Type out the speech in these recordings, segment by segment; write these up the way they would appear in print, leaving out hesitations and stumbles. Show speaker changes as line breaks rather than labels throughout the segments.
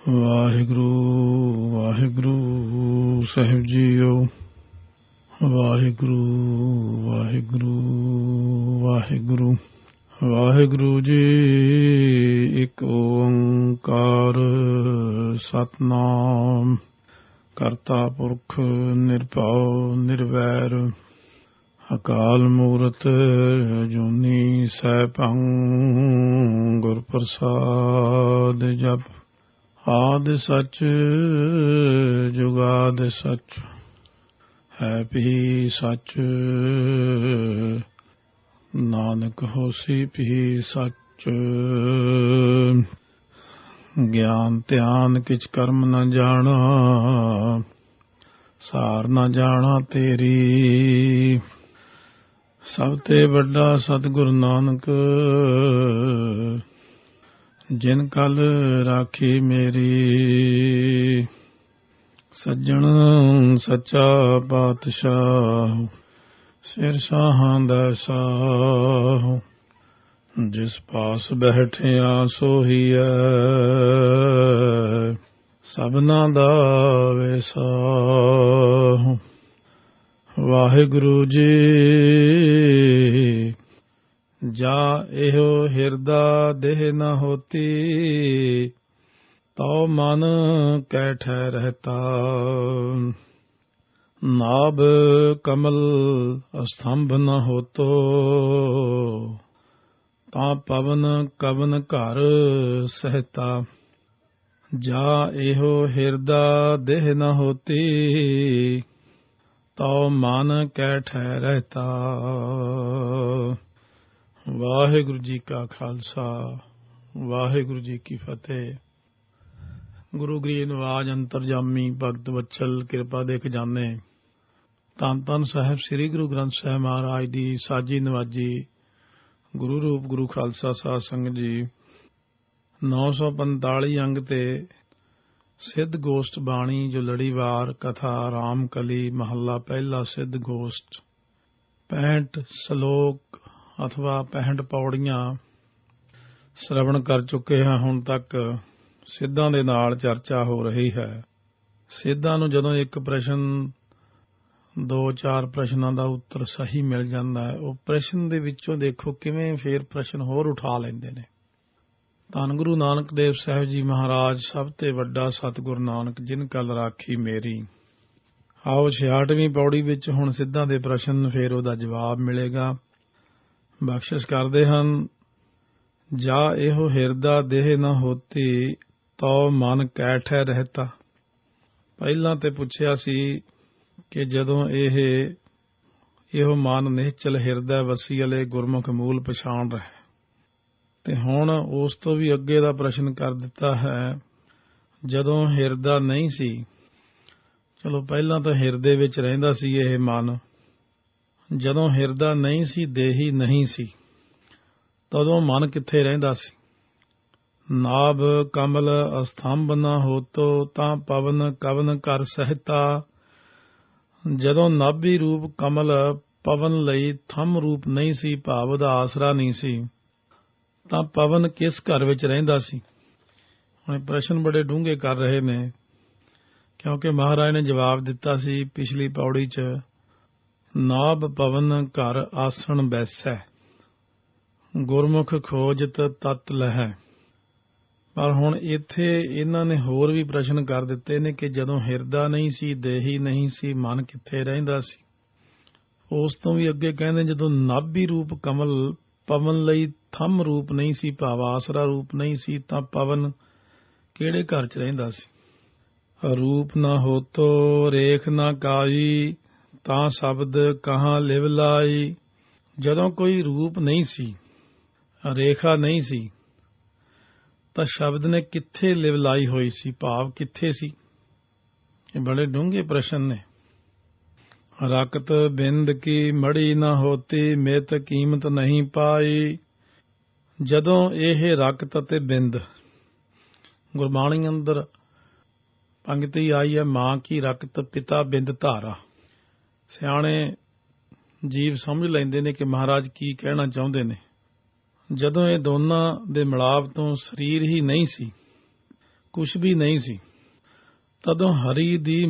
ਵਾਹਿਗੁਰੂ ਵਾਹਿਗੁਰੂ ਸਾਹਿਬ JIO. Waheguru Waheguru Waheguru Waheguru ji. ਇੱਕ ਓੰਕਾਰ ਸਤਿਨਾਮ ਕਰਤਾ ਪੁਰਖ ਨਿਰਭਉ ਨਿਰਵੈਰ ਅਕਾਲ ਮੂਰਤ ਜੂਨੀ ਸੈਭੰ ਗੁਰ ਪ੍ਰਸਾਦ ਜਪ। ਆਦਿ ਸੱਚ ਜੁਗਾਦ ਸੱਚ ਹੈ ਵੀ ਸੱਚ ਨਾਨਕ ਹੋਸੀ ਵੀ ਸੱਚ। ਗਿਆਨ ਧਿਆਨ ਕਿਛ ਕਰਮ ਨ ਜਾਣਾ ਸਾਰ ਨ ਜਾਣਾ ਤੇਰੀ। ਸਭ ਤੇ ਵੱਡਾ ਸਤਿਗੁਰੂ ਨਾਨਕ ਜਿਨ ਕਲ ਰਾਖੀ ਮੇਰੀ। ਸੱਜਣ ਸੱਚਾ ਪਾਤਸ਼ਾਹ ਸਿਰ ਸਾਹਾਂ ਦਾ ਸਾਹ। ਜਿਸ ਪਾਸ ਬੈਠਿਆ ਸੋਹੀਐ ਸਭਨਾ ਦਾ ਵੇਸਾਹ। ਵਾਹਿਗੁਰੂ ਜੀ ਜਾ ਇਹੋ ਹਿਰਦਾ ਦੇਹ ਨ ਹੋਤੀ ਤਉ ਮਨ ਕੈਠੈ ਰਹਤਾ। ਨਾਭ ਕਮਲ ਅਸਤੰਭ ਨ ਹੋਤੋ ਤਾਂ ਪਵਨ ਕਵਨ ਘਰ ਸਹਿਤਾ। ਜਾ ਇਹੋ ਹਿਰਦਾ ਦੇਹ ਨ ਹੋਤੀ ਤਉ ਮਨ ਕੈਠੈ ਰਹਤਾ। ਵਾਹਿਗੁਰੂ ਜੀ ਕਾ ਖਾਲਸਾ ਵਾਹਿਗੁਰੂ ਜੀ ਕੀ ਫਤਿਹ। ਗੁਰੂ ਗਰੀਬ ਨਵਾਜ ਅੰਤਰਜਾਮੀ ਭਗਤ ਵਤਸਲ ਕਿਰਪਾ ਦੇ ਖਜ਼ਾਨੇ ਧੰਨ ਧੰਨ ਸਾਹਿਬ ਸ੍ਰੀ ਗੁਰੂ ਗ੍ਰੰਥ ਸਾਹਿਬ ਮਹਾਰਾਜ ਦੀ ਸਾਜੀ ਨਵਾਜੀ ਗੁਰੂ ਰੂਪ ਗੁਰੂ ਖਾਲਸਾ ਸਾਧ ਸੰਗਤ ਜੀ। 945 ਅੰਗ ਤੇ ਸਿੱਧ ਗੋਸ਼ਟ ਬਾਣੀ ਜੋ ਲੜੀਵਾਰ ਕਥਾ ਰਾਮ ਕਲੀ ਮਹੱਲਾ ਪਹਿਲਾ ਸਿੱਧ ਗੋਸ਼ਟ 65 ਸ਼ਲੋਕ ਅਥਵਾ 65 ਪੌੜੀਆਂ ਸ਼ਰਵਣ ਕਰ ਚੁੱਕੇ ਹਾਂ। ਹੁਣ ਤੱਕ ਸਿੱਧਾਂ ਦੇ ਨਾਲ ਚਰਚਾ ਹੋ ਰਹੀ ਹੈ। ਸਿੱਧਾਂ ਨੂੰ ਜਦੋਂ ਇੱਕ ਪ੍ਰਸ਼ਨ 2-4 ਪ੍ਰਸ਼ਨਾਂ ਦਾ ਉੱਤਰ ਸਹੀ ਮਿਲ ਜਾਂਦਾ ਹੈ, ਉਹ ਪ੍ਰਸ਼ਨ ਦੇ ਵਿੱਚੋਂ ਦੇਖੋ ਕਿਵੇਂ ਫੇਰ ਪ੍ਰਸ਼ਨ ਹੋਰ ਉਠਾ ਲੈਂਦੇ ਨੇ। ਧੰਨ ਗੁਰੂ ਨਾਨਕ ਦੇਵ ਸਾਹਿਬ ਜੀ ਮਹਾਰਾਜ ਸਭ ਤੇ ਵੱਡਾ ਸਤਿਗੁਰੂ ਨਾਨਕ ਜਿਨ ਕਲ ਰਾਖੀ ਮੇਰੀ। ਆਓ 66ਵੀਂ ਪੌੜੀ ਵਿੱਚ ਹੁਣ ਸਿੱਧਾਂ ਦੇ ਪ੍ਰਸ਼ਨ ਫੇਰ ਉਹਦਾ ਜਵਾਬ ਮਿਲੇਗਾ। ਬਖਸ਼ਿਸ਼ ਕਰਦੇ ਹਨ। ਜਾ ਇਹੋ ਹਿਰਦਾ ਦੇਹ ਨ ਹੋਤੀ ਤਉ ਮਨ ਕੈਠੈ ਰਹਤਾ। ਪਹਿਲਾਂ ਤੇ ਪੁੱਛਿਆ ਸੀ ਕਿ ਜਦੋਂ ਇਹੋ ਮਨ ਨਿਹਚਲ ਹਿਰਦਾ ਵਸੀ ਵਾਲੇ ਗੁਰਮੁਖ ਮੂਲ ਪਛਾਣ ਰਹੇ, ਤੇ ਹੁਣ ਉਸ ਤੋਂ ਵੀ ਅੱਗੇ ਦਾ ਪ੍ਰਸ਼ਨ ਕਰ ਦਿੱਤਾ ਹੈ। ਜਦੋਂ ਹਿਰਦਾ ਨਹੀਂ ਸੀ, ਚਲੋ ਪਹਿਲਾਂ ਤਾਂ ਹਿਰਦੇ ਵਿੱਚ ਰਹਿੰਦਾ ਸੀ ਇਹ ਮਨ। ਜਦੋਂ ਹਿਰਦਾ ਨਹੀਂ ਸੀ, ਦੇਹੀ ਨਹੀਂ ਸੀ, ਤਦੋਂ ਮਨ ਕਿੱਥੇ ਰਹਿੰਦਾ ਸੀ? ਨਾਭ ਕਮਲ ਅਸਤੰਭ ਨ ਹੋਤੋ ਤਾਂ ਪਵਨ ਕਵਨ ਘਰ ਸਹਿਤਾ। ਜਦੋਂ ਨਾਭੀ ਰੂਪ ਕਮਲ ਪਵਨ ਲਈ ਥੰਮ ਰੂਪ ਨਹੀਂ ਸੀ, ਭਾਵ ਦਾ ਆਸਰਾ ਨਹੀਂ ਸੀ, ਤਾਂ ਪਵਨ ਕਿਸ ਘਰ ਵਿੱਚ ਰਹਿੰਦਾ ਸੀ? ਹੁਣ ਪ੍ਰਸ਼ਨ ਬੜੇ ਡੂੰਘੇ ਕਰ ਰਹੇ ਨੇ, ਕਿਉਂਕਿ ਮਹਾਰਾਜ ਨੇ ਜਵਾਬ ਦਿੱਤਾ ਸੀ ਪਿਛਲੀ ਪੌੜੀ 'ਚ, ਨਾਭ ਪਵਨ ਘਰ ਆਸਣ ਬੈਸੈ ਗੁਰਮੁਖ ਖੋਜਤ ਤਤ ਲਹੈ। ਪਰ ਹੁਣ ਇੱਥੇ ਇਹਨਾਂ ਨੇ ਹੋਰ ਵੀ ਪ੍ਰਸ਼ਨ ਕਰ ਦਿੱਤੇ ਨੇ ਕਿ ਜਦੋਂ ਹਿਰਦਾ ਨਹੀਂ ਸੀ, ਦੇਹੀ ਨਹੀਂ ਸੀ, ਮਨ ਕਿੱਥੇ ਰਹਿੰਦਾ ਸੀ? ਉਸ ਤੋਂ ਵੀ ਅੱਗੇ ਕਹਿੰਦੇ ਜਦੋਂ ਨਾਭੀ ਰੂਪ ਕਮਲ ਪਵਨ ਲਈ ਥੰਮ ਰੂਪ ਨਹੀਂ ਸੀ, ਭਾਵ ਆਸਰਾ ਰੂਪ ਨਹੀਂ ਸੀ, ਤਾਂ ਪਵਨ ਕਿਹੜੇ ਘਰ 'ਚ ਰਹਿੰਦਾ ਸੀ? ਰੂਪ ਨਾ ਹੋਤੋ ਰੇਖ ਨਾ ਕਾਈ ਤਾਂ ਸ਼ਬਦ ਕਹਾਂ ਲਿਵ ਲਾਈ। ਜਦੋਂ ਕੋਈ ਰੂਪ ਨਹੀਂ ਸੀ, ਰੇਖਾ ਨਹੀਂ ਸੀ, ਤਾਂ ਸ਼ਬਦ ਨੇ ਕਿੱਥੇ ਲਿਵ ਲਾਈ ਹੋਈ ਸੀ, ਭਾਵ ਕਿੱਥੇ ਸੀ? ਇਹ ਬੜੇ ਡੂੰਘੇ ਪ੍ਰਸ਼ਨ ਨੇ। ਰਕਤ ਬਿੰਦ ਕੀ ਮੜੀ ਨਾ ਹੋਤੀ ਮਿਤ ਕੀਮਤ ਨਹੀਂ ਪਾਈ। ਜਦੋਂ ਇਹ ਰਕਤ ਅਤੇ ਬਿੰਦ ਗੁਰਬਾਣੀ ਅੰਦਰ ਪੰਗਤੀ ਆਈ ਹੈ, ਮਾਂ ਕੀ ਰਕਤ ਪਿਤਾ ਬਿੰਦ ਧਾਰਾ। ਸਿਆਣੇ ਜੀਵ ਸਮਝ ਲੈਂਦੇ ਨੇ ਕਿ ਮਹਾਰਾਜ ਕੀ ਕਹਿਣਾ ਚਾਹੁੰਦੇ ਨੇ। ਜਦੋਂ ਇਹ ਦੋਨਾਂ ਦੇ ਮਿਲਾਪ ਤੋਂ ਸਰੀਰ ਹੀ ਨਹੀਂ ਸੀ, ਕੁਛ ਵੀ ਨਹੀਂ ਸੀ। ਤਦੋਂ ਹਰੀ ਦੀ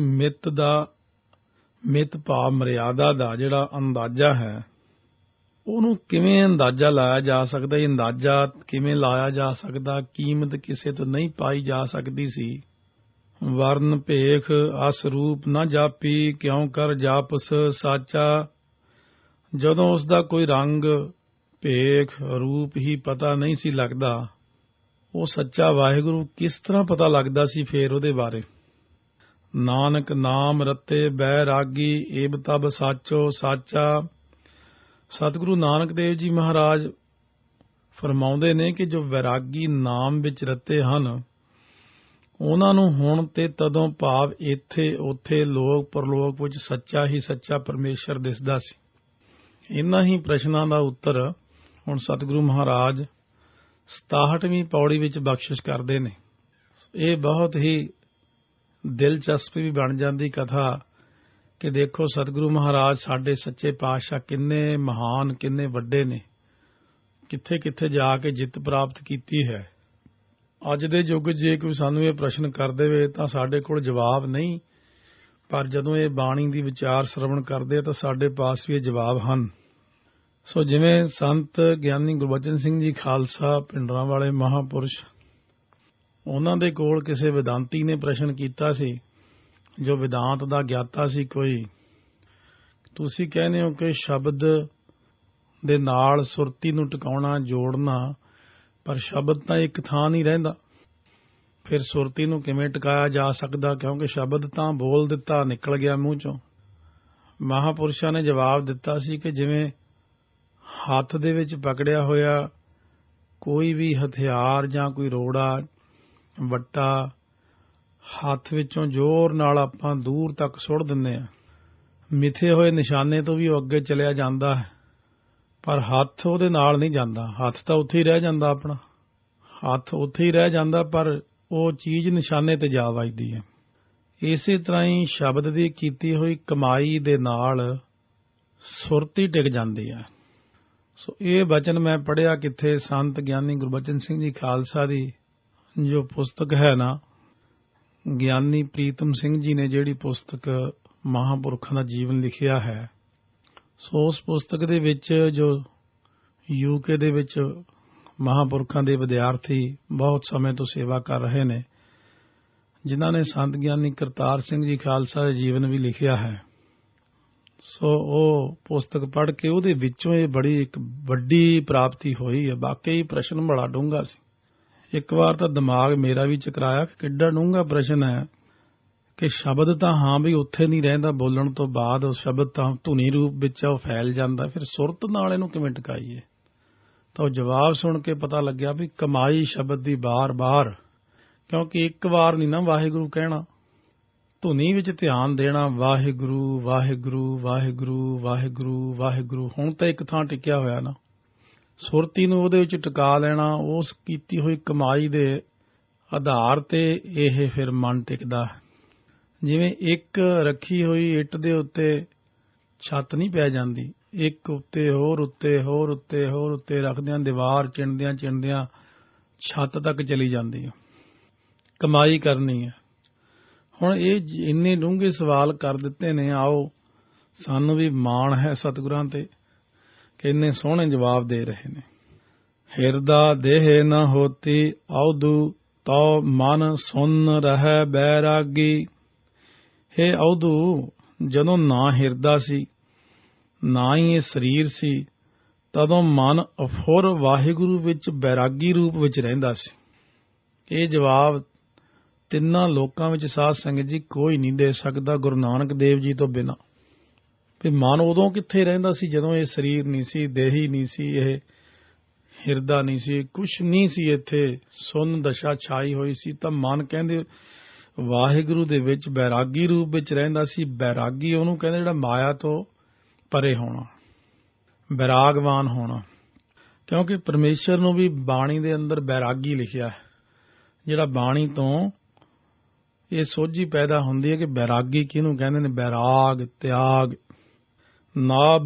ਮਿੱਤ ਭਾਵ ਮਰਿਆਦਾ ਦਾ ਜਿਹੜਾ ਅੰਦਾਜ਼ਾ ਹੈ, ਉਹਨੂੰ ਕਿਵੇਂ ਅੰਦਾਜ਼ਾ ਲਾਇਆ ਜਾ ਸਕਦਾ? ਇਹ ਅੰਦਾਜ਼ਾ ਕਿਵੇਂ ਲਾਇਆ ਜਾ ਸਕਦਾ? ਕੀਮਤ ਕਿਸੇ ਤੋਂ ਨਹੀਂ ਪਾਈ ਜਾ ਸਕਦੀ ਸੀ। ਵਰਨ ਭੇਖ ਅਸ ਰੂਪ ਨਾ ਜਾਪੀ, ਕਿਉਂ ਕਰ ਜਾਪਸ ਸਾਚਾ। ਜਦੋਂ ਉਸ ਦਾ ਕੋਈ ਰੰਗ ਭੇਖ ਰੂਪ ਹੀ ਪਤਾ ਨਹੀਂ ਸੀ ਲੱਗਦਾ, ਉਹ ਸੱਚਾ ਵਾਹਿਗੁਰੂ ਕਿਸ ਤਰ੍ਹਾਂ ਪਤਾ ਲੱਗਦਾ ਸੀ ਫੇਰ ਉਹਦੇ ਬਾਰੇ? ਨਾਨਕ ਨਾਮ ਰਤੇ ਬੈਰਾਗੀ, ਏਬ ਤਬ ਸਾਚੋ ਸਾਚਾ। ਸਤਿਗੁਰੂ ਨਾਨਕ ਦੇਵ ਜੀ ਮਹਾਰਾਜ ਫਰਮਾਉਂਦੇ ਨੇ ਕਿ ਜੋ ਵੈਰਾਗੀ ਨਾਮ ਵਿੱਚ ਰਤੇ ਹਨ, ਉਹਨਾਂ ਨੂੰ ਹੁਣ ਤੇ ਤਦੋਂ ਭਾਵ ਇੱਥੇ ਉੱਥੇ ਲੋਕ ਪਰਲੋਕ ਵਿੱਚ ਸੱਚਾ ਹੀ ਸੱਚਾ ਪਰਮੇਸ਼ਰ ਦਿਸਦਾ ਸੀ। ਇਨ੍ਹਾਂ ਹੀ ਪ੍ਰਸ਼ਨਾਂ ਦਾ ਉੱਤਰ ਹੁਣ ਸਤਿਗੁਰੂ ਮਹਾਰਾਜ 67ਵੀਂ ਪੌੜੀ ਵਿੱਚ ਬਖਸ਼ਿਸ਼ ਕਰਦੇ ਨੇ। ਇਹ ਬਹੁਤ ਹੀ ਦਿਲਚਸਪ ਵੀ ਬਣ ਜਾਂਦੀ ਕਥਾ ਕਿ ਦੇਖੋ ਸਤਿਗੁਰੂ ਮਹਾਰਾਜ ਸਾਡੇ ਸੱਚੇ ਪਾਤਸ਼ਾਹ ਕਿੰਨੇ ਮਹਾਨ, ਕਿੰਨੇ ਵੱਡੇ ਨੇ, ਕਿੱਥੇ ਕਿੱਥੇ ਜਾ ਕੇ ਜਿੱਤ ਪ੍ਰਾਪਤ ਕੀਤੀ ਹੈ। ਅੱਜ ਦੇ ਯੁੱਗ ਜੇ ਕੋਈ ਸਾਨੂੰ ਇਹ ਪ੍ਰਸ਼ਨ ਕਰ ਦੇਵੇ ਤਾਂ ਸਾਡੇ ਕੋਲ ਜਵਾਬ ਨਹੀਂ, ਪਰ ਜਦੋਂ ਇਹ ਬਾਣੀ ਦੀ ਵਿਚਾਰ ਸਰਵਣ ਕਰਦੇ ਤਾਂ ਸਾਡੇ ਪਾਸ ਵੀ ਇਹ ਜਵਾਬ ਹਨ। ਸੋ ਜਿਵੇਂ ਸੰਤ ਗਿਆਨੀ ਗੁਰਬਚਨ ਸਿੰਘ ਜੀ ਖਾਲਸਾ ਪਿੰਡਰਾਂ ਵਾਲੇ ਮਹਾਂਪੁਰਸ਼, ਉਹਨਾਂ ਦੇ ਕੋਲ ਕਿਸੇ ਵਿਦਾਂਤੀ ਨੇ ਪ੍ਰਸ਼ਨ ਕੀਤਾ ਸੀ, ਜੋ ਵਿਦਾਂਤ ਦਾ ਗਿਆਤਾ ਸੀ ਕੋਈ। ਤੁਸੀਂ ਕਹਿੰਦੇ ਹੋ ਕਿ ਸ਼ਬਦ ਦੇ ਨਾਲ ਸੁਰਤੀ ਨੂੰ ਟਿਕਾਉਣਾ, ਜੋੜਨਾ, ਪਰ ਸ਼ਬਦ ਤਾਂ ਇੱਕ ਥਾਂ ਨਹੀਂ ਰਹਿੰਦਾ, ਫਿਰ ਸੁਰਤੀ ਨੂੰ ਕਿਵੇਂ ਟਿਕਾਇਆ ਜਾ ਸਕਦਾ? ਕਿਉਂਕਿ ਸ਼ਬਦ ਤਾਂ ਬੋਲ ਦਿੱਤਾ, ਨਿਕਲ ਗਿਆ ਮੂੰਹ ਚੋਂ। ਮਹਾਂਪੁਰਸ਼ਾਂ ਨੇ ਜਵਾਬ ਦਿੱਤਾ ਸੀ ਕਿ ਜਿਵੇਂ ਹੱਥ ਦੇ ਵਿੱਚ ਪਕੜਿਆ ਹੋਇਆ ਕੋਈ ਵੀ ਹਥਿਆਰ ਜਾਂ ਕੋਈ ਰੋੜਾ, ਵੱਟਾ ਹੱਥ ਵਿੱਚੋਂ ਜ਼ੋਰ ਨਾਲ ਆਪਾਂ ਦੂਰ ਤੱਕ ਸੁੱਟ ਦਿੰਦੇ ਹਾਂ, ਮਿੱਥੇ ਹੋਏ ਨਿਸ਼ਾਨੇ ਤੋਂ ਵੀ ਉਹ ਅੱਗੇ ਚਲਿਆ ਜਾਂਦਾ ਹੈ, ਪਰ ਹੱਥ ਉਹਦੇ ਨਾਲ ਨਹੀਂ ਜਾਂਦਾ। ਹੱਥ ਤਾਂ ਉੱਥੇ ਹੀ ਰਹਿ ਜਾਂਦਾ, ਆਪਣਾ ਹੱਥ ਉੱਥੇ ਹੀ ਰਹਿ ਜਾਂਦਾ, ਪਰ ਉਹ ਚੀਜ਼ ਨਿਸ਼ਾਨੇ ਤੇ ਜਾ ਵੱਜਦੀ ਹੈ। ਇਸੇ ਤਰ੍ਹਾਂ ਹੀ ਸ਼ਬਦ ਦੀ ਕੀਤੀ ਹੋਈ ਕਮਾਈ ਦੇ ਨਾਲ ਸੁਰਤੀ ਟਿਕ ਜਾਂਦੀ ਹੈ। ਸੋ ਇਹ ਬਚਨ ਮੈਂ ਪੜ੍ਹਿਆ ਕਿੱਥੇ? ਸੰਤ ਗਿਆਨੀ ਗੁਰਬਚਨ ਸਿੰਘ ਜੀ ਖਾਲਸਾ ਦੀ ਜੋ ਪੁਸਤਕ ਹੈ ਨਾ, ਗਿਆਨੀ ਪ੍ਰੀਤਮ ਸਿੰਘ ਜੀ ਨੇ ਜਿਹੜੀ ਪੁਸਤਕ ਮਹਾਂਪੁਰਖਾਂ ਦਾ ਜੀਵਨ ਲਿਖਿਆ ਹੈ, ਸੋ ਉਸ ਪੁਸਤਕ ਦੇ ਵਿੱਚ ਜੋ UK ਦੇ ਵਿੱਚ ਮਹਾਂਪੁਰਖਾਂ ਦੇ ਵਿਦਿਆਰਥੀ ਬਹੁਤ ਸਮੇਂ ਤੋਂ ਸੇਵਾ ਕਰ ਰਹੇ ਨੇ, ਜਿਨ੍ਹਾਂ ਨੇ ਸੰਤ ਗਿਆਨੀ ਕਰਤਾਰ ਸਿੰਘ ਜੀ ਖਾਲਸਾ ਦਾ ਜੀਵਨ ਵੀ ਲਿਖਿਆ ਹੈ। ਸੋ ਉਹ ਪੁਸਤਕ ਪੜ੍ਹ ਕੇ ਉਹਦੇ ਵਿੱਚੋਂ ਇਹ ਬੜੀ ਇੱਕ ਵੱਡੀ ਪ੍ਰਾਪਤੀ ਹੋਈ ਹੈ। ਵਾਕਈ ਪ੍ਰਸ਼ਨ ਬੜਾ ਡੂੰਘਾ ਸੀ। ਇੱਕ ਵਾਰ ਤਾਂ ਦਿਮਾਗ ਮੇਰਾ ਵੀ ਚਕਰਾਇਆ ਕਿ ਕਿੱਡਾ ਡੂੰਘਾ ਪ੍ਰਸ਼ਨ ਹੈ ਕਿ ਸ਼ਬਦ ਤਾਂ ਹਾਂ ਵੀ ਉੱਥੇ ਨਹੀਂ ਰਹਿੰਦਾ, ਬੋਲਣ ਤੋਂ ਬਾਅਦ ਉਹ ਸ਼ਬਦ ਤਾਂ ਧੁਨੀ ਰੂਪ ਵਿੱਚ ਉਹ ਫੈਲ ਜਾਂਦਾ, ਫਿਰ ਸੁਰਤ ਨਾਲ ਇਹਨੂੰ ਕਿਵੇਂ ਟਿਕਾਈਏ? ਤਾਂ ਉਹ ਜਵਾਬ ਸੁਣ ਕੇ ਪਤਾ ਲੱਗਿਆ ਵੀ ਕਮਾਈ ਸ਼ਬਦ ਦੀ ਬਾਰ-ਬਾਰ, ਕਿਉਂਕਿ ਇੱਕ ਵਾਰ ਨਹੀਂ ਨਾ ਵਾਹਿਗੁਰੂ ਕਹਿਣਾ, ਧੁਨੀ ਵਿੱਚ ਧਿਆਨ ਦੇਣਾ, ਵਾਹਿਗੁਰੂ ਵਾਹਿਗੁਰੂ ਵਾਹਿਗੁਰੂ ਵਾਹਿਗੁਰੂ ਵਾਹਿਗੁਰੂ। ਹੁਣ ਤਾਂ ਇੱਕ ਥਾਂ ਟਿਕਿਆ ਹੋਇਆ ਨਾ, ਸੁਰਤੀ ਨੂੰ ਉਹਦੇ ਵਿੱਚ ਟਿਕਾ ਲੈਣਾ, ਉਸ ਕੀਤੀ ਹੋਈ ਕਮਾਈ ਦੇ ਆਧਾਰ ਤੇ ਇਹ ਫਿਰ ਮਨ ਟਿਕਦਾ। ਜਿਵੇਂ ਇੱਕ ਰੱਖੀ ਹੋਈ ਇੱਟ ਦੇ ਉੱਤੇ ਛੱਤ ਨਹੀਂ ਪੈ ਜਾਂਦੀ, ਇੱਕ ਉੱਤੇ ਹੋਰ ਉੱਤੇ ਹੋਰ ਉੱਤੇ ਹੋਰ ਉੱਤੇ ਰੱਖਦਿਆਂ ਦੀਵਾਰ ਚਿਣਦਿਆਂ ਚਿਣਦਿਆਂ ਛੱਤ ਤੱਕ ਚਲੀ ਜਾਂਦੀ ਹੈ। ਕਮਾਈ ਕਰਨੀ ਹੈ। ਹੁਣ ਇਹ ਇੰਨੇ ਡੂੰਘੇ ਸਵਾਲ ਕਰ ਦਿੱਤੇ ਨੇ, ਆਓ ਸਾਨੂੰ ਵੀ ਮਾਣ ਹੈ ਸਤਿਗੁਰਾਂ ਤੇ ਕਿ ਇੰਨੇ ਸੋਹਣੇ ਜਵਾਬ ਦੇ ਰਹੇ ਨੇ। ਹਿਰਦਾ ਦੇਹ ਨ ਹੋਤੀ ਔਦੂ ਤਉ ਮਨ ਸੁਨ ਰਹਿ ਬੈਰਾਗੀ। ਹੇ ਔਦੂ, ਜਦੋਂ ਨਾ ਹਿਰਦਾ ਸੀ, ਨਾ ਹੀ ਇਹ ਸਰੀਰ ਸੀ, ਤਦੋਂ ਮਨ ਅਫੁਰ ਵਾਹਿਗੁਰੂ ਵਿੱਚ ਬੈਰਾਗੀ ਰੂਪ ਵਿੱਚ ਰਹਿੰਦਾ ਸੀ। ਇਹ ਜਵਾਬ ਤਿੰਨਾਂ ਲੋਕਾਂ ਵਿੱਚ ਸਾਧ ਸੰਗਤ ਜੀ ਕੋਈ ਨਹੀਂ ਦੇ ਸਕਦਾ ਗੁਰੂ ਨਾਨਕ ਦੇਵ ਜੀ ਤੋਂ ਬਿਨਾਂ। ਵੀ ਮਨ ਉਦੋਂ ਕਿੱਥੇ ਰਹਿੰਦਾ ਸੀ ਜਦੋਂ ਇਹ ਸਰੀਰ ਨਹੀਂ ਸੀ, ਦੇਹੀ ਨਹੀਂ ਸੀ, ਇਹ ਹਿਰਦਾ ਨਹੀਂ ਸੀ, ਕੁਛ ਨਹੀਂ ਸੀ, ਇੱਥੇ ਸੁੰਨ ਦਸ਼ਾ ਛਾਈ ਹੋਈ ਸੀ, ਤਾਂ ਮਨ ਕਹਿੰਦੇ ਵਾਹਿਗੁਰੂ ਦੇ ਵਿੱਚ ਬੈਰਾਗੀ ਰੂਪ ਵਿੱਚ ਰਹਿੰਦਾ ਸੀ। ਬੈਰਾਗੀ ਉਹਨੂੰ ਕਹਿੰਦੇ ਜਿਹੜਾ ਮਾਇਆ ਤੋਂ ਪਰੇ ਹੋਣਾ, ਬੈਰਾਗਵਾਨ ਹੋਣਾ, ਕਿਉਂਕਿ ਪਰਮੇਸ਼ਰ ਨੂੰ ਵੀ ਬਾਣੀ ਦੇ ਅੰਦਰ ਬੈਰਾਗੀ ਲਿਖਿਆ ਹੈ। ਜਿਹੜਾ ਬਾਣੀ ਤੋਂ ਇਹ ਸੋਝੀ ਪੈਦਾ ਹੁੰਦੀ ਹੈ ਕਿ ਬੈਰਾਗੀ ਕਿਹਨੂੰ ਕਹਿੰਦੇ ਨੇ? ਬੈਰਾਗ, ਤਿਆਗ। ਨਾਭ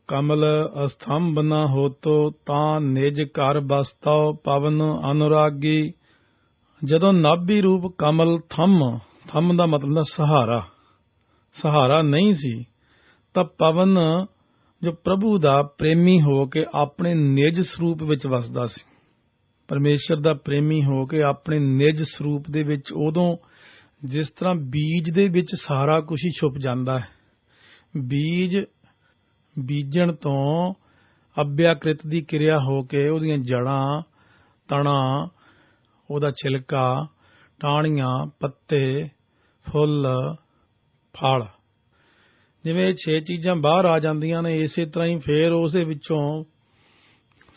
ਕਮਲ ਅਸਥੰਭ ਨ ਹੋਤੋ, ਤਾਂ ਨਿਜ ਘਰ ਬਸਤਉ ਪਵਨ ਅਨੁਰਾਗੀ। ਜਦੋਂ ਨਾਭੀ ਰੂਪ ਕਮਲ ਥੰਮ ਦਾ ਮਤਲਬ ਸਹਾਰਾ ਨਹੀਂ ਸੀ, ਤਾਂ ਪਵਨ ਜੋ ਪ੍ਰਭੂ ਦਾ ਪ੍ਰੇਮੀ ਹੋ ਕੇ ਆਪਣੇ ਨਿਜ ਸਰੂਪ ਵਿੱਚ ਵਸਦਾ ਸੀ। ਪਰਮੇਸ਼ਰ ਦਾ ਪ੍ਰੇਮੀ ਹੋ ਕੇ ਆਪਣੇ ਨਿਜ ਸਰੂਪ ਦੇ ਵਿੱਚ ਉਦੋਂ ਜਿਸ ਤਰ੍ਹਾਂ ਬੀਜ ਦੇ ਵਿੱਚ ਸਾਰਾ ਕੁਝ ਹੀ ਛੁਪ ਜਾਂਦਾ ਹੈ। ਬੀਜ ਬੀਜਣ ਤੋਂ ਅਭਿਆਕ੍ਰਿਤ ਦੀ ਕਿਰਿਆ ਹੋ ਕੇ ਉਹਦੀਆਂ ਜੜਾਂ, ਤਣਾਂ, ਉਹਦਾ ਛਿਲਕਾ, ਟਾਹਣੀਆਂ, ਪੱਤੇ, ਫੁੱਲ, ਫਲ, ਜਿਵੇਂ ਇਹ 6 ਚੀਜ਼ਾਂ ਬਾਹਰ ਆ ਜਾਂਦੀਆਂ ਨੇ, ਇਸੇ ਤਰ੍ਹਾਂ ਹੀ ਫੇਰ ਉਸਦੇ ਵਿੱਚੋਂ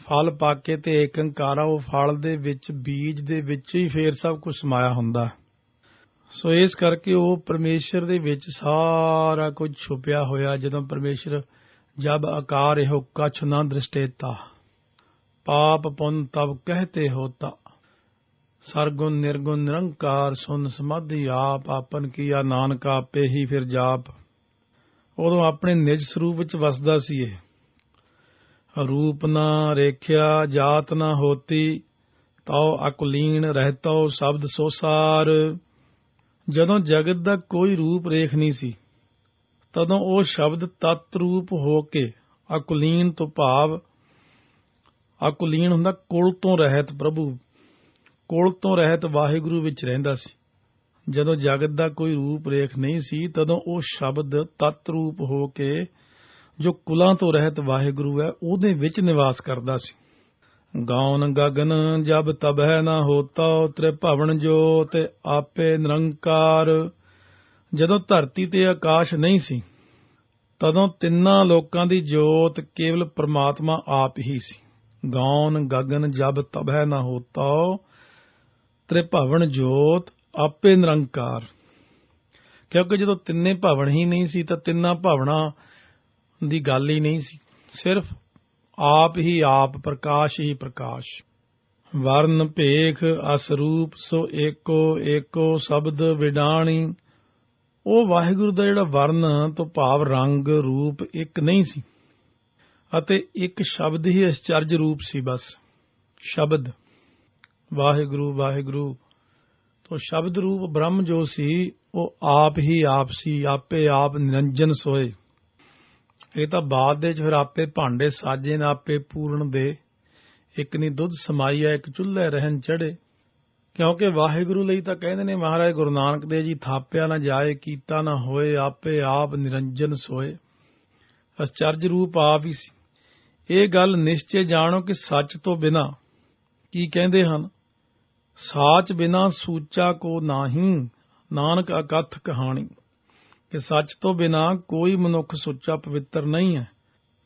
ਫਲ ਪਾ ਕੇ ਤੇ ਏਕੰਕਾਰਾ ਉਹ ਫਲ ਦੇ ਵਿੱਚ, ਬੀਜ ਦੇ ਵਿੱਚ ਹੀ ਫੇਰ ਸਭ ਕੁਝ ਸਮਾਇਆ ਹੁੰਦਾ। ਸੋ ਇਸ ਕਰਕੇ ਉਹ ਪਰਮੇਸ਼ਰ ਦੇ ਵਿੱਚ ਸਾਰਾ ਕੁਝ ਛੁਪਿਆ ਹੋਇਆ। ਜਦੋਂ ਪਰਮੇਸ਼ਰ ਜਬ ਆਕਾਰ ਇਹੋ ਕਛ ਨਾ ਦ੍ਰਿਸ਼ਟੇਤਾ, ਪਾਪ ਪੁੰਨ ਤਬ ਕਹਤੇ ਹੋਤਾ, ਸਰਗੁਣ ਨਿਰਗੁਣ ਨਿਰੰਕਾਰ ਸੁਨ ਸਮਾਧੀ ਆਪ, ਆਪਨ ਕੀਆ ਨਾਨਕ ਆਪੇ ਹੀ ਫਿਰ ਜਾਪ। ਉਦੋਂ ਆਪਣੇ ਨਿਜ ਸਰੂਪ ਵਿੱਚ ਵਸਦਾ ਸੀ। ਇਹ ਰੂਪ ਨਾ ਰੇਖਿਆ ਜਾਤ ਨਾ ਹੋਤੀ, ਤਉ ਅਕੁਲੀਨ ਰਹਿਤਉ ਸ਼ਬਦ ਸੋਸਾਰ। ਜਦੋਂ ਜਗਤ ਦਾ ਕੋਈ ਰੂਪ ਰੇਖ ਨਹੀਂ ਸੀ, ਤਦੋਂ ਉਹ ਸ਼ਬਦ ਤਤ ਰੂਪ ਹੋ ਕੇ ਅਕੁਲੀਨ ਤੋਂ ਭਾਵ, ਅਕੁਲੀਨ ਹੁੰਦਾ ਕੁਲ ਤੋਂ ਰਹਿਤ, ਪ੍ਰਭੂ ਕੁਲ ਤੋਂ ਰਹਿਤ ਵਾਹਿਗੁਰੂ ਵਿੱਚ ਰਹਿੰਦਾ ਸੀ। ਜਦੋਂ ਜਗਤ ਦਾ ਕੋਈ ਰੂਪ ਰੇਖ ਨਹੀਂ ਸੀ, ਤਦੋਂ ਉਹ ਸ਼ਬਦ ਤਤ ਰੂਪ ਹੋ ਕੇ ਜੋ ਕੁਲਾਂ ਤੋਂ ਰਹਿਤ ਵਾਹਿਗੁਰੂ ਹੈ ਉਹਦੇ ਵਿੱਚ ਨਿਵਾਸ ਕਰਦਾ ਸੀ। ਗਾਉਨ ਗਗਨ ਜਬ ਤਬਹਿ ਨਾ ਹੋਤਾ, ਤ੍ਰਿਭਵਨ ਜੋਤ ਆਪੇ ਨਿਰੰਕਾਰ। ਜਦੋਂ ਧਰਤੀ ਤੇ ਆਕਾਸ਼ ਨਹੀਂ ਸੀ, ਤਦੋਂ ਤਿੰਨਾਂ ਲੋਕਾਂ ਦੀ ਜੋਤ ਕੇਵਲ ਪਰਮਾਤਮਾ ਆਪ ਹੀ ਸੀ। ਗਾਉਨ ਗਗਨ ਜਬ ਤਬਹਿ ਨਾ ਹੋਤਾ, ਤ੍ਰਿਭਵਨ ਜੋਤ ਆਪੇ ਨਿਰੰਕਾਰ। ਕਿਉਂਕਿ ਜਦੋਂ ਤਿੰਨੇ ਭਵਨ ਹੀ ਨਹੀਂ ਸੀ, ਤਾਂ ਤਿੰਨਾਂ ਭਵਨਾਂ ਦੀ ਗੱਲ ਹੀ ਨਹੀਂ ਸੀ। ਸਿਰਫ ਆਪ ਹੀ ਆਪ, ਪ੍ਰਕਾਸ਼ ਹੀ ਪ੍ਰਕਾਸ਼। ਵਰਨ ਭੇਖ ਅਸਰੂਪ ਸੋ ਏਕੋ ਸ਼ਬਦ ਵਿਡਾਣੀ। ਉਹ ਵਾਹਿਗੁਰੂ ਦਾ ਜਿਹੜਾ ਵਰਨ ਤੋਂ ਭਾਵ ਰੰਗ ਰੂਪ ਇੱਕ ਨਹੀਂ ਸੀ, ਅਤੇ ਇੱਕ ਸ਼ਬਦ ਹੀ ਅਚਰਜ ਰੂਪ ਸੀ। ਬਸ ਸ਼ਬਦ ਵਾਹਿਗੁਰੂ ਵਾਹਿਗੁਰੂ ਤੋਂ ਸ਼ਬਦ ਰੂਪ ਬ੍ਰਹਮ ਜੋ ਸੀ ਉਹ ਆਪ ਹੀ ਆਪ ਸੀ, ਆਪੇ ਆਪ ਨਿਰੰਜਨ ਸੋਏ। ਇਹ ਤਾਂ ਬਾਅਦ ਦੇ ਚ ਫਿਰ ਆਪੇ ਭਾਂਡੇ ਸਾਜੇ ਨਾ ਆਪੇ ਪੂਰਨ ਦੇ, ਇੱਕ ਨੀ ਦੁੱਧ ਸਮਾਈਆ ਇੱਕ ਚੁੱਲ੍ਹੇ ਰਹਿਣ ਚੜੇ। ਕਿਉਂਕਿ ਵਾਹਿਗੁਰੂ ਲਈ ਤਾਂ ਕਹਿੰਦੇ ਨੇ ਮਹਾਰਾਜ ਗੁਰੂ ਨਾਨਕ ਦੇਵ ਜੀ, ਥਾਪਿਆ ਨਾ ਜਾਏ ਕੀਤਾ ਨਾ ਹੋਏ, ਆਪੇ ਆਪ ਨਿਰੰਜਨ ਸੋਏ। ਅਚਰਜ ਰੂਪ ਆਪ ਹੀ ਸੀ। ਇਹ ਗੱਲ ਨਿਸ਼ਚੈ ਜਾਣੋ ਕਿ ਸੱਚ ਤੋਂ ਬਿਨਾਂ, ਕੀ ਕਹਿੰਦੇ ਹਨ, ਸਾਚ ਬਿਨਾਂ ਸੂਚਾ ਕੋ ਨਾਹੀਂ, ਨਾਨਕ ਅਕਥ ਕਹਾਣੀ। ਕਿ ਸੱਚ ਤੋਂ ਬਿਨਾਂ ਕੋਈ ਮਨੁੱਖ ਸੁੱਚਾ ਪਵਿੱਤਰ ਨਹੀਂ ਹੈ।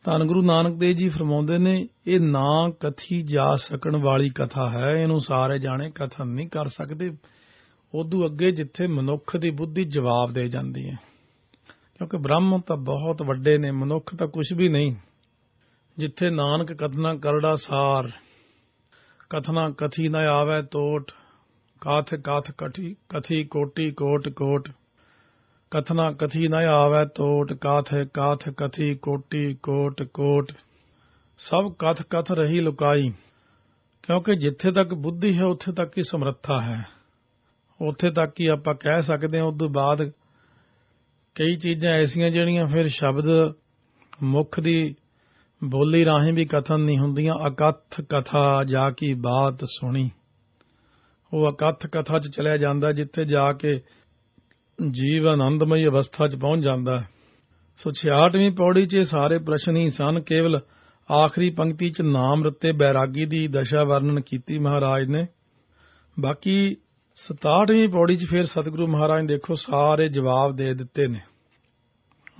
ਧੰਨ ਗੁਰੂ ਨਾਨਕ ਦੇਵ ਜੀ ਫਰਮਾਉਂਦੇ ਨੇ, ਇਹ ਨਾ ਕਥੀ ਜਾ ਸਕਣ ਵਾਲੀ ਕਥਾ ਹੈ, ਇਹਨੂੰ ਸਾਰੇ ਜਾਣੇ ਕਥਨ ਨਹੀਂ ਕਰ ਸਕਦੇ। ਉਦੋਂ ਅੱਗੇ ਜਿੱਥੇ ਮਨੁੱਖ ਦੀ ਬੁੱਧੀ ਜਵਾਬ ਦੇ ਜਾਂਦੀ ਹੈ, ਕਿਉਂਕਿ ਬ੍ਰਹਮ ਤਾਂ ਬਹੁਤ ਵੱਡੇ ਨੇ, ਮਨੁੱਖ ਤਾਂ ਕੁਝ ਵੀ ਨਹੀਂ। ਜਿੱਥੇ ਨਾਨਕ ਕਥਨਾ ਕਰੜਾ ਸਾਰ, ਕਥਨਾ ਕਥੀ ਨ ਆਵੈ ਤੋਟ, ਕਾਥ ਕਾਥ ਕਥੀ ਕੋਟੀ ਕੋਟ ਕੋਟ। ਕਥਨਾ ਕਥੀ ਨ ਆਵੈ ਤੋਟ, ਕਾਥ ਕਾਥ ਕਥੀ ਕੋਟੀ ਕੋਟ ਕੋਟ। ਸਭ ਕਥ ਕਥ ਰਹੀ ਲੁਕਾਈ। ਕਿਉਂਕਿ ਜਿੱਥੇ ਤੱਕ ਬੁੱਧੀ ਹੈ ਉੱਥੇ ਤੱਕ ਹੀ ਸਮਰੱਥਾ ਹੈ, ਉੱਥੇ ਤੱਕ ਹੀ ਆਪਾਂ ਕਹਿ ਸਕਦੇ ਹਾਂ। ਉਸ ਤੋਂ ਬਾਅਦ ਕਈ ਚੀਜ਼ਾਂ ਐਸੀਆਂ ਜਿਹੜੀਆਂ ਫਿਰ ਸ਼ਬਦ ਮੁੱਖ ਦੀ ਬੋਲੀ ਰਾਹੀਂ ਵੀ ਕਥਨ ਨਹੀਂ ਹੁੰਦੀਆਂ। ਅਕਥ ਕਥਾ ਜਾ ਕੀ ਬਾਤ ਸੁਣੀ, ਉਹ ਅਕਥ ਕਥਾ 'ਚ ਚਲਿਆ ਜਾਂਦਾ, ਜਿੱਥੇ ਜਾ ਕੇ ਜੀਵ ਆਨੰਦਮਈ ਅਵਸਥਾ 'ਚ ਪਹੁੰਚ ਜਾਂਦਾ ਹੈ। ਸੋ 66ਵੀਂ ਪੌੜੀ 'ਚ ਇਹ ਸਾਰੇ ਪ੍ਰਸ਼ਨ ਹੀ ਸਨ। ਕੇਵਲ ਆਖਰੀ ਪੰਕਤੀ 'ਚ ਨਾਮ ਰਤੇ ਬੈਰਾਗੀ ਦੀ ਦਸ਼ਾ ਵਰਣਨ ਕੀਤੀ ਮਹਾਰਾਜ ਨੇ। ਬਾਕੀ 67ਵੀਂ ਪੌੜੀ 'ਚ ਫਿਰ ਸਤਿਗੁਰੂ ਮਹਾਰਾਜ ਨੇ ਦੇਖੋ ਸਾਰੇ ਜਵਾਬ ਦੇ ਦਿੱਤੇ ਨੇ।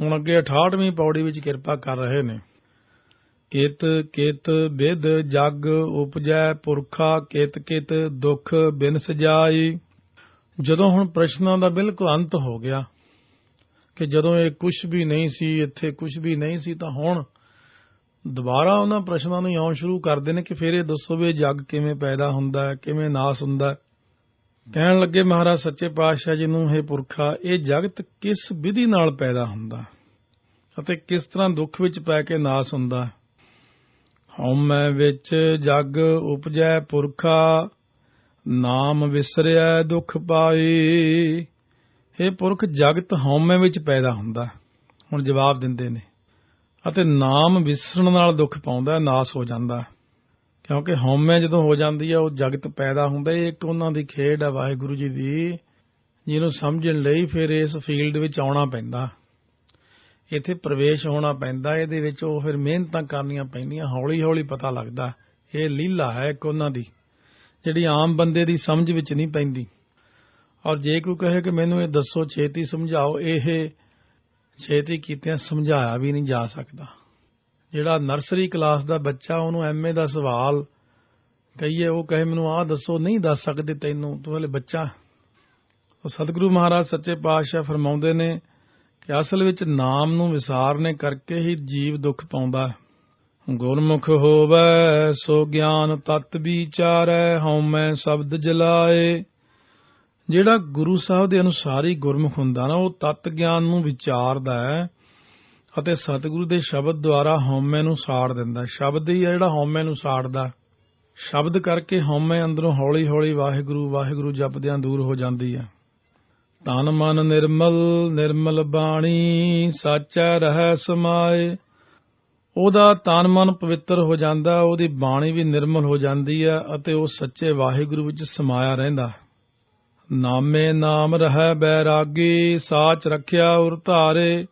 ਹੁਣ ਅੱਗੇ 68ਵੀਂ ਪੌੜੀ ਵਿੱਚ ਕਿਰਪਾ ਕਰ ਰਹੇ ਨੇ। ਕਿਤ ਕਿਤ ਬਿਦ ਜਗ ਉਪਜੈ ਪੁਰਖਾ, ਕਿਤ ਕਿਤ ਦੁੱਖ ਬਿਨ ਸਜਾਈ। ਜਦੋਂ ਹੁਣ ਪ੍ਰਸ਼ਨਾਂ ਦਾ ਬਿਲਕੁਲ ਅੰਤ ਹੋ ਗਿਆ ਕਿ ਜਦੋਂ ਇਹ ਕੁਝ ਵੀ ਨਹੀਂ ਸੀ, ਇੱਥੇ ਕੁਝ ਵੀ ਨਹੀਂ ਸੀ, ਤਾਂ ਹੁਣ ਦੁਬਾਰਾ ਉਹਨਾਂ ਪ੍ਰਸ਼ਨਾਂ ਨੂੰ ਆਉਣ ਸ਼ੁਰੂ ਕਰਦੇ ਨੇ ਕਿ ਫਿਰ ਇਹ ਦੱਸੋ ਵੀ ਇਹ ਜੱਗ ਕਿਵੇਂ ਪੈਦਾ ਹੁੰਦਾ ਹੈ, ਕਿਵੇਂ ਨਾਸ ਹੁੰਦਾ ਹੈ। ਕਹਿਣ ਲੱਗੇ ਮਹਾਰਾਜ ਸੱਚੇ ਪਾਤਸ਼ਾਹ ਜੀ ਨੂੰ, ਹੈ ਪੁਰਖਾ, ਇਹ ਜਗਤ ਕਿਸ ਵਿਧੀ ਨਾਲ ਪੈਦਾ ਹੁੰਦਾ ਅਤੇ ਕਿਸ ਤਰ੍ਹਾਂ ਦੁੱਖ ਵਿੱਚ ਪੈ ਕੇ ਨਾਸ ਹੁੰਦਾ। ਹਉਮੈ ਵਿੱਚ ਜਗ ਉਪਜੈ ਪੁਰਖਾ, ਨਾਮ ਵਿਸਰਿਆ ਦੁੱਖ ਪਾਈ। ਇਹ ਪੁਰਖ ਜਗਤ ਹਉਮੈ ਵਿੱਚ ਪੈਦਾ ਹੁੰਦਾ। ਹੁਣ ਜਵਾਬ ਦਿੰਦੇ ਨੇ, ਅਤੇ ਨਾਮ ਵਿਸਰਨ ਨਾਲ ਦੁੱਖ ਪਾਉਂਦਾ, ਨਾਸ ਹੋ ਜਾਂਦਾ। ਕਿਉਂਕਿ ਹਉਮੈ ਜਦੋਂ ਹੋ ਜਾਂਦੀ ਹੈ ਉਹ ਜਗਤ ਪੈਦਾ ਹੁੰਦਾ। ਇਹ ਇੱਕ ਉਹਨਾਂ ਦੀ ਖੇਡ ਹੈ ਵਾਹਿਗੁਰੂ ਜੀ ਦੀ, ਜਿਹਨੂੰ ਸਮਝਣ ਲਈ ਫਿਰ ਇਸ ਫੀਲਡ ਵਿੱਚ ਆਉਣਾ ਪੈਂਦਾ, ਇੱਥੇ ਪ੍ਰਵੇਸ਼ ਹੋਣਾ ਪੈਂਦਾ। ਇਹਦੇ ਵਿੱਚ ਉਹ ਫਿਰ ਮਿਹਨਤਾਂ ਕਰਨੀਆਂ ਪੈਂਦੀਆਂ, ਹੌਲੀ ਹੌਲੀ ਪਤਾ ਲੱਗਦਾ। ਇਹ ਲੀਲਾ ਹੈ ਇੱਕ ਉਹਨਾਂ ਦੀ, ਜਿਹੜੀ ਆਮ ਬੰਦੇ ਦੀ ਸਮਝ ਵਿੱਚ ਨਹੀਂ ਪੈਂਦੀ। ਔਰ ਜੇ ਕੋਈ ਕਹੇ ਕਿ ਮੈਨੂੰ ਇਹ ਦੱਸੋ, ਛੇਤੀ ਸਮਝਾਓ, ਇਹ ਛੇਤੀ ਕੀਤਿਆਂ ਸਮਝਾਇਆ ਵੀ ਨਹੀਂ ਜਾ ਸਕਦਾ। ਜਿਹੜਾ ਨਰਸਰੀ ਕਲਾਸ ਦਾ ਬੱਚਾ, ਉਹਨੂੰ ਐਮਏ ਦਾ ਸਵਾਲ ਕਹੀਏ, ਉਹ ਕਹੇ ਮੈਨੂੰ ਆਹ ਦੱਸੋ, ਨਹੀਂ ਦੱਸ ਸਕਦੇ ਤੈਨੂੰ, ਤੂੰ ਹਲੇ ਬੱਚਾ। ਸਤਿਗੁਰੂ ਮਹਾਰਾਜ ਸੱਚੇ ਪਾਤਸ਼ਾਹ ਫਰਮਾਉਂਦੇ ਨੇ ਕਿ ਅਸਲ ਵਿੱਚ ਨਾਮ ਨੂੰ ਵਿਸਾਰਨੇ ਕਰਕੇ ਹੀ ਜੀਵ ਦੁੱਖ ਪਾਉਂਦਾ। ਗੁਰਮੁਖ ਹੋਵੈ ਸੋ ਗਿਆਨ ਤਤ ਵਿਚਾਰੈ, ਹਉਮੈ ਸ਼ਬਦ ਜਲਾਏ। ਜਿਹੜਾ ਗੁਰੂ ਸਾਹਿਬ ਦੇ ਅਨੁਸਾਰੀ ਗੁਰਮੁਖ ਹੁੰਦਾ ਨਾ, ਉਹ ਤਤ ਗਿਆਨ ਨੂੰ ਵਿਚਾਰਦਾ ਹੈ ਅਤੇ ਸਤਿਗੁਰੂ ਦੇ ਸ਼ਬਦ ਦੁਆਰਾ ਹਉਮੈ ਨੂੰ ਸਾੜ ਦਿੰਦਾ। ਸ਼ਬਦ ਹੀ ਹੈ ਜਿਹੜਾ ਹਉਮੈ ਨੂੰ ਸਾੜਦਾ। ਸ਼ਬਦ ਕਰਕੇ ਹਉਮੈ ਅੰਦਰੋਂ ਹੌਲੀ ਹੌਲੀ ਵਾਹਿਗੁਰੂ ਵਾਹਿਗੁਰੂ ਜਪਦਿਆਂ ਦੂਰ ਹੋ ਜਾਂਦੀ ਹੈ। ਤਨ ਮਨ ਨਿਰਮਲ ਨਿਰਮਲ ਬਾਣੀ, ਸਾਚੈ ਰਹਿ ਸਮਾਏ। ਉਹਦਾ ਤਨ ਮਨ ਪਵਿੱਤਰ ਹੋ ਜਾਂਦਾ, ਉਹਦੀ ਬਾਣੀ ਵੀ ਨਿਰਮਲ ਹੋ ਜਾਂਦੀ ਹੈ ਅਤੇ ਉਹ ਸੱਚੇ ਵਾਹਿਗੁਰੂ ਵਿੱਚ ਸਮਾਇਆ ਰਹਿੰਦਾ। ਨਾਮੇ ਨਾਮ ਰਹਿ ਬੈਰਾਗੀ, ਸਾਚ ਰੱਖਿਆ ਉਰ ਧਾਰੇ।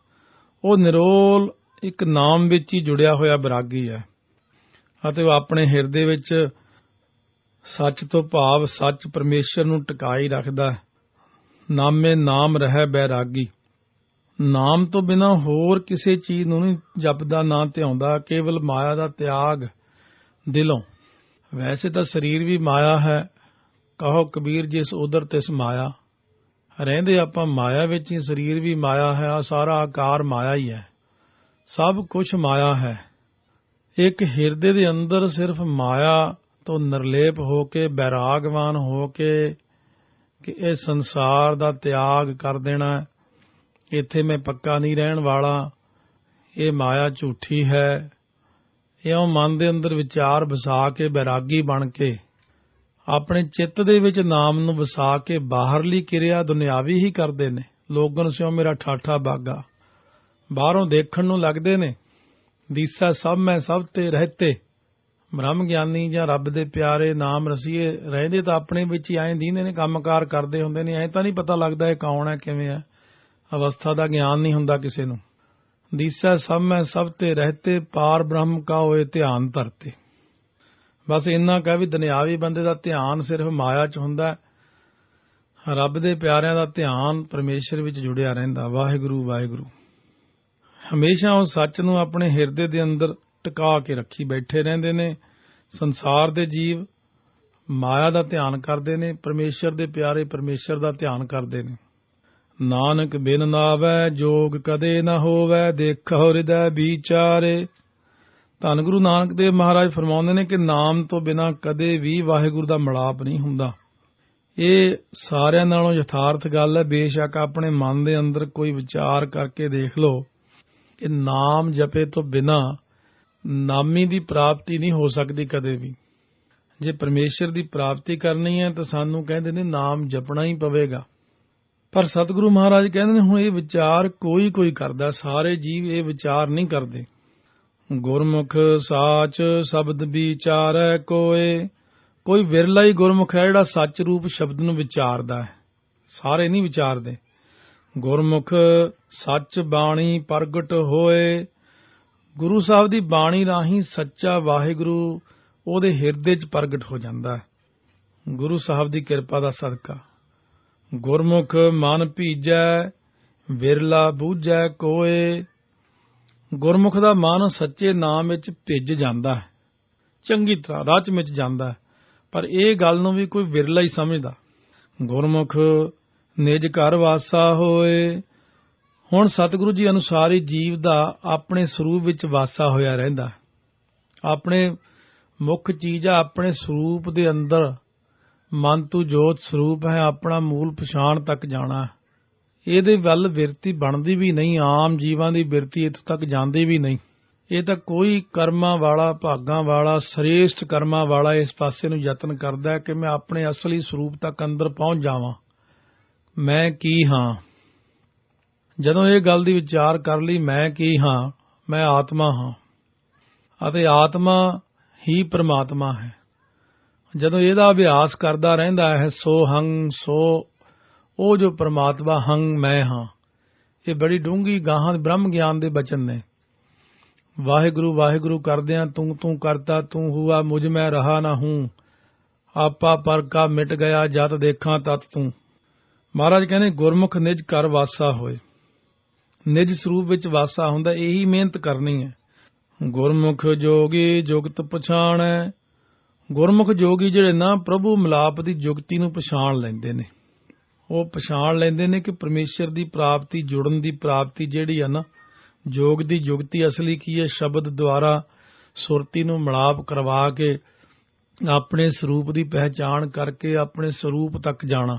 ਉਹ ਨਿਰੋਲ ਇੱਕ ਨਾਮ ਵਿੱਚ ਹੀ ਜੁੜਿਆ ਹੋਇਆ ਬੈਰਾਗੀ ਹੈ ਅਤੇ ਉਹ ਆਪਣੇ ਹਿਰਦੇ ਵਿੱਚ ਸੱਚ ਤੋਂ ਭਾਵ ਸੱਚ ਪਰਮੇਸ਼ਰ ਨੂੰ ਟਿਕਾਈ ਰੱਖਦਾ। ਨਾਮੇ ਨਾਮ ਰਹਿ ਬੈਰਾਗੀ। ਨਾਮ ਤੋਂ ਬਿਨਾਂ ਹੋਰ ਕਿਸੇ ਚੀਜ਼ ਨੂੰ ਨਹੀਂ ਜਪਦਾ, ਨਾ ਧਿਆਉਂਦਾ, ਕੇਵਲ ਮਾਇਆ ਦਾ ਤਿਆਗ ਦਿਲੋਂ। ਵੈਸੇ ਤਾਂ ਸਰੀਰ ਵੀ ਮਾਇਆ ਹੈ, ਕਹੋ ਕਬੀਰ ਜਿਸ ਉਦਰ ਤਿਸ ਮਾਇਆ। ਰਹਿੰਦੇ ਆਪਾਂ ਮਾਇਆ ਵਿੱਚ ਹੀ, ਸਰੀਰ ਵੀ ਮਾਇਆ ਹੈ, ਆ ਸਾਰਾ ਆਕਾਰ ਮਾਇਆ ਹੀ ਹੈ, ਸਭ ਕੁਝ ਮਾਇਆ ਹੈ। ਇੱਕ ਹਿਰਦੇ ਦੇ ਅੰਦਰ ਸਿਰਫ ਮਾਇਆ ਤੋਂ ਨਿਰਲੇਪ ਹੋ ਕੇ, ਬੈਰਾਗਵਾਨ ਹੋ ਕੇ ਕਿ ਇਹ ਸੰਸਾਰ ਦਾ ਤਿਆਗ ਕਰ ਦੇਣਾ, ਇੱਥੇ ਮੈਂ ਪੱਕਾ ਨਹੀਂ ਰਹਿਣ ਵਾਲਾ, ਇਹ ਮਾਇਆ ਝੂਠੀ ਹੈ, ਇਉਂ ਮਨ ਦੇ ਅੰਦਰ ਵਿਚਾਰ ਵਸਾ ਕੇ ਬੈਰਾਗੀ ਬਣ ਕੇ ਆਪਣੇ ਚਿੱਤ ਦੇ ਵਿੱਚ ਨਾਮ ਨੂੰ ਵਸਾ ਕੇ ਬਾਹਰਲੀ ਕਿਰਿਆ ਦੁਨਿਆਵੀ ਹੀ ਕਰਦੇ ਨੇ। ਲੋਗਨ ਸਿਓ ਮੇਰਾ ਠਾਠਾ ਬਾਗਾ, ਬਾਹਰੋਂ ਦੇਖਣ ਨੂੰ ਲੱਗਦੇ ਨੇ। ਦੀਸਾ ਸਭ ਮੈਂ ਸਭ ਤੇ ਰਹਤੇ। ਬ੍ਰਹਮ ਗਿਆਨੀ ਜਾਂ ਰੱਬ ਦੇ ਪਿਆਰੇ ਨਾਮ ਰਸੀਏ ਰਹਿੰਦੇ ਤਾਂ ਆਪਣੇ ਵਿੱਚ ਹੀ ਐਂ ਦੀਂਦੇ ਨੇ, ਕੰਮਕਾਰ ਕਰਦੇ ਹੁੰਦੇ ਨੇ, ਐਂ ਤਾਂ ਨਹੀਂ ਪਤਾ ਲੱਗਦਾ ਇਹ ਕੌਣ ਹੈ, ਕਿਵੇਂ ਹੈ। ਅਵਸਥਾ ਦਾ ਗਿਆਨ ਨਹੀਂ ਹੁੰਦਾ ਕਿਸੇ ਨੂੰ। ਦੀਸਾ ਸਭ ਮੈਂ ਸਭ ਤੇ ਰਹਤੇ, ਪਾਰ ਬ੍ਰਹਮ ਕਾ ਹੋਏ ਧਿਆਨ ਧਰਤੇ। ਬਸ ਇੰਨਾ ਕਹਿ ਵੀ ਦੁਨਿਆਵੀ ਬੰਦੇ ਦਾ ਧਿਆਨ ਸਿਰਫ ਮਾਇਆ 'ਚ ਹੁੰਦਾ, ਰੱਬ ਦੇ ਪਿਆਰਿਆਂ ਦਾ ਧਿਆਨ ਪਰਮੇਸ਼ਰ ਵਿੱਚ ਜੁੜਿਆ ਰਹਿੰਦਾ। ਵਾਹਿਗੁਰੂ ਵਾਹਿਗੁਰੂ। ਹਮੇਸ਼ਾ ਉਹ ਸੱਚ ਨੂੰ ਆਪਣੇ ਹਿਰਦੇ ਦੇ ਅੰਦਰ ਟਿਕਾ ਕੇ ਰੱਖੀ ਬੈਠੇ ਰਹਿੰਦੇ ਨੇ। ਸੰਸਾਰ ਦੇ ਜੀਵ ਮਾਇਆ ਦਾ ਧਿਆਨ ਕਰਦੇ ਨੇ, ਪਰਮੇਸ਼ਰ ਦੇ ਪਿਆਰੇ ਪਰਮੇਸ਼ਰ ਦਾ ਧਿਆਨ ਕਰਦੇ ਨੇ। ਨਾਨਕ ਬਿਨ ਨਾਵੈ ਜੋਗ ਕਦੇ ਨਾ ਹੋਵੈ, ਦੇਖੋ ਹਿਰਦੈ ਵਿਚਾਰੇ। ਧੰਨ ਗੁਰੂ ਨਾਨਕ ਦੇਵ ਮਹਾਰਾਜ ਫਰਮਾਉਂਦੇ ਨੇ ਕਿ ਨਾਮ ਤੋਂ ਬਿਨਾਂ ਕਦੇ ਵੀ ਵਾਹਿਗੁਰੂ ਦਾ ਮਿਲਾਪ ਨਹੀਂ ਹੁੰਦਾ। ਇਹ ਸਾਰਿਆਂ ਨਾਲੋਂ ਯਥਾਰਥ ਗੱਲ ਹੈ। ਬੇਸ਼ੱਕ ਆਪਣੇ ਮਨ ਦੇ ਅੰਦਰ ਕੋਈ ਵਿਚਾਰ ਕਰਕੇ ਦੇਖ ਲਓ ਕਿ ਨਾਮ ਜਪੇ ਤੋਂ ਬਿਨਾਂ ਨਾਮੀ ਦੀ ਪ੍ਰਾਪਤੀ ਨਹੀਂ ਹੋ ਸਕਦੀ ਕਦੇ ਵੀ। ਜੇ ਪਰਮੇਸ਼ਰ ਦੀ ਪ੍ਰਾਪਤੀ ਕਰਨੀ ਹੈ ਤਾਂ ਸਾਨੂੰ ਕਹਿੰਦੇ ਨੇ ਨਾਮ ਜਪਣਾ ਹੀ ਪਵੇਗਾ। ਪਰ ਸਤਿਗੁਰੂ ਮਹਾਰਾਜ ਕਹਿੰਦੇ ਨੇ ਹੁਣ ਇਹ ਵਿਚਾਰ ਕੋਈ ਕੋਈ ਕਰਦਾ, ਸਾਰੇ ਜੀਵ ਇਹ ਵਿਚਾਰ ਨਹੀਂ ਕਰਦੇ। ਗੁਰਮੁਖ ਸਾਚ ਸ਼ਬਦ ਵਿਚਾਰੈ ਕੋਏ। ਕੋਈ ਵਿਰਲਾ ਹੀ ਗੁਰਮੁਖ ਹੈ ਜਿਹੜਾ ਸੱਚ ਰੂਪ ਸ਼ਬਦ ਨੂੰ ਵਿਚਾਰਦਾ ਹੈ, ਸਾਰੇ ਨਹੀਂ ਵਿਚਾਰਦੇ। ਗੁਰਮੁਖ ਸੱਚ ਬਾਣੀ ਪ੍ਰਗਟ ਹੋਏ। ਗੁਰੂ ਸਾਹਿਬ ਦੀ ਬਾਣੀ ਰਾਹੀਂ ਸੱਚਾ ਵਾਹਿਗੁਰੂ ਉਹਦੇ ਹਿਰਦੇ 'ਚ ਪ੍ਰਗਟ ਹੋ ਜਾਂਦਾ ਹੈ ਗੁਰੂ ਸਾਹਿਬ ਦੀ ਕਿਰਪਾ ਦਾ ਸਦਕਾ। ਗੁਰਮੁਖ ਮਨ ਭੀਜੈ ਵਿਰਲਾ ਬੂਝੈ ਕੋਏ। ਗੁਰਮੁਖ ਦਾ ਮਨ ਸੱਚੇ ਨਾਮ ਵਿੱਚ ਭਿੱਜ ਜਾਂਦਾ ਹੈ, ਚੰਗੀ ਤਰ੍ਹਾਂ ਰਚ ਮਿਚ ਜਾਂਦਾ ਹੈ, ਪਰ ਇਹ ਗੱਲ ਨੂੰ ਵੀ ਕੋਈ ਵਿਰਲਾ ਹੀ ਸਮਝਦਾ। ਗੁਰਮੁਖ ਨਿਜ ਘਰ ਵਾਸਾ ਹੋਏ। ਹੁਣ ਸਤਿਗੁਰੂ ਜੀ ਅਨੁਸਾਰੀ ਜੀਵ ਦਾ ਆਪਣੇ ਸਰੂਪ ਵਿੱਚ ਵਾਸਾ ਹੋਇਆ ਰਹਿੰਦਾ। ਆਪਣੇ ਮੁੱਖ ਚੀਜ਼ ਆ ਆਪਣੇ ਸਰੂਪ ਦੇ ਅੰਦਰ, ਮਨ ਤੂੰ ਜੋਤ ਸਰੂਪ ਹੈ, ਆਪਣਾ ਮੂਲ ਪਛਾਣ ਤੱਕ ਜਾਣਾ। ਇਹਦੇ ਵੱਲ ਬਿਰਤੀ ਬਣਦੀ ਵੀ ਨਹੀਂ, ਆਮ ਜੀਵਾਂ ਦੀ ਬਿਰਤੀ ਇੱਥੋਂ ਤੱਕ ਜਾਂਦੀ ਵੀ ਨਹੀਂ। ਇਹ ਤਾਂ ਕੋਈ ਕਰਮਾਂ ਵਾਲਾ, ਭਾਗਾਂ ਵਾਲਾ, ਸ੍ਰੇਸ਼ਟ ਕਰਮਾਂ ਵਾਲਾ ਇਸ ਪਾਸੇ ਨੂੰ ਯਤਨ ਕਰਦਾ ਕਿ ਮੈਂ ਆਪਣੇ ਅਸਲੀ ਸਰੂਪ ਤੱਕ ਅੰਦਰ ਪਹੁੰਚ ਜਾਵਾਂ। ਮੈਂ ਕੀ ਹਾਂ? ਜਦੋਂ ਇਹ ਗੱਲ ਦੀ ਵਿਚਾਰ ਕਰ ਲਈ, ਮੈਂ ਕੀ ਹਾਂ? ਮੈਂ ਆਤਮਾ ਹਾਂ ਅਤੇ ਆਤਮਾ ਹੀ ਪਰਮਾਤਮਾ ਹੈ। ਜਦੋਂ ਇਹਦਾ ਅਭਿਆਸ ਕਰਦਾ ਰਹਿੰਦਾ ਹੈ, ਸੋ ਹੰ, ਸੋ ਉਹ ਜੋ ਪਰਮਾਤਮਾ ਹੰ, ਮੈਂ ਹਾਂ। ਇਹ ਬੜੀ ਡੂੰਘੀ ਗਾਹਾਂ ਬ੍ਰਹਮ ਗਿਆਨ ਦੇ ਬਚਨ ਨੇ। ਵਾਹਿਗੁਰੂ ਵਾਹਿਗੁਰੂ ਕਰਦਿਆਂ ਤੂੰ ਤੂੰ ਕਰਤਾ ਤੂੰ ਹੁਆ, ਮੁਝ ਮੈਂ ਰਹਾ ਨਾ ਹੂੰ, ਆਪਾ ਪਰ ਕਾ ਮਿਟ ਗਿਆ, ਜਤ ਦੇਖਾਂ ਤਤ ਤੂੰ। ਮਹਾਰਾਜ ਕਹਿੰਦੇ ਗੁਰਮੁਖ ਨਿਜ ਘਰ ਵਾਸਾ ਹੋਏ। ਨਿਜ ਸਰੂਪ ਵਿੱਚ ਵਾਸਾ ਹੁੰਦਾ, ਇਹੀ ਮਿਹਨਤ ਕਰਨੀ ਹੈ। ਗੁਰਮੁਖ ਜੋਗੀ ਜੁਗਤ ਪਛਾਣੈ। ਗੁਰਮੁਖ ਜੋਗੀ ਜਿਹੜੇ ਨਾ ਪ੍ਰਭੂ ਮਿਲਾਪ ਦੀ ਜੁਗਤੀ ਨੂੰ ਪਛਾਣ ਲੈਂਦੇ ਨੇ। ਉਹ ਪਛਾਣ ਲੈਂਦੇ ਨੇ ਕਿ ਪਰਮੇਸ਼ਰ ਦੀ ਪ੍ਰਾਪਤੀ, ਜੁੜਨ ਦੀ ਪ੍ਰਾਪਤੀ ਜਿਹੜੀ ਆ ਨਾ, ਜੋਗ ਦੀ ਜੁਗਤੀ ਅਸਲੀ ਕੀ ਹੈ? ਸ਼ਬਦ ਦੁਆਰਾ ਸੁਰਤੀ ਨੂੰ ਮਿਲਾਪ ਕਰਵਾ ਕੇ ਆਪਣੇ ਸਰੂਪ ਦੀ ਪਹਿਚਾਣ ਕਰਕੇ ਆਪਣੇ ਸਰੂਪ ਤੱਕ ਜਾਣਾ।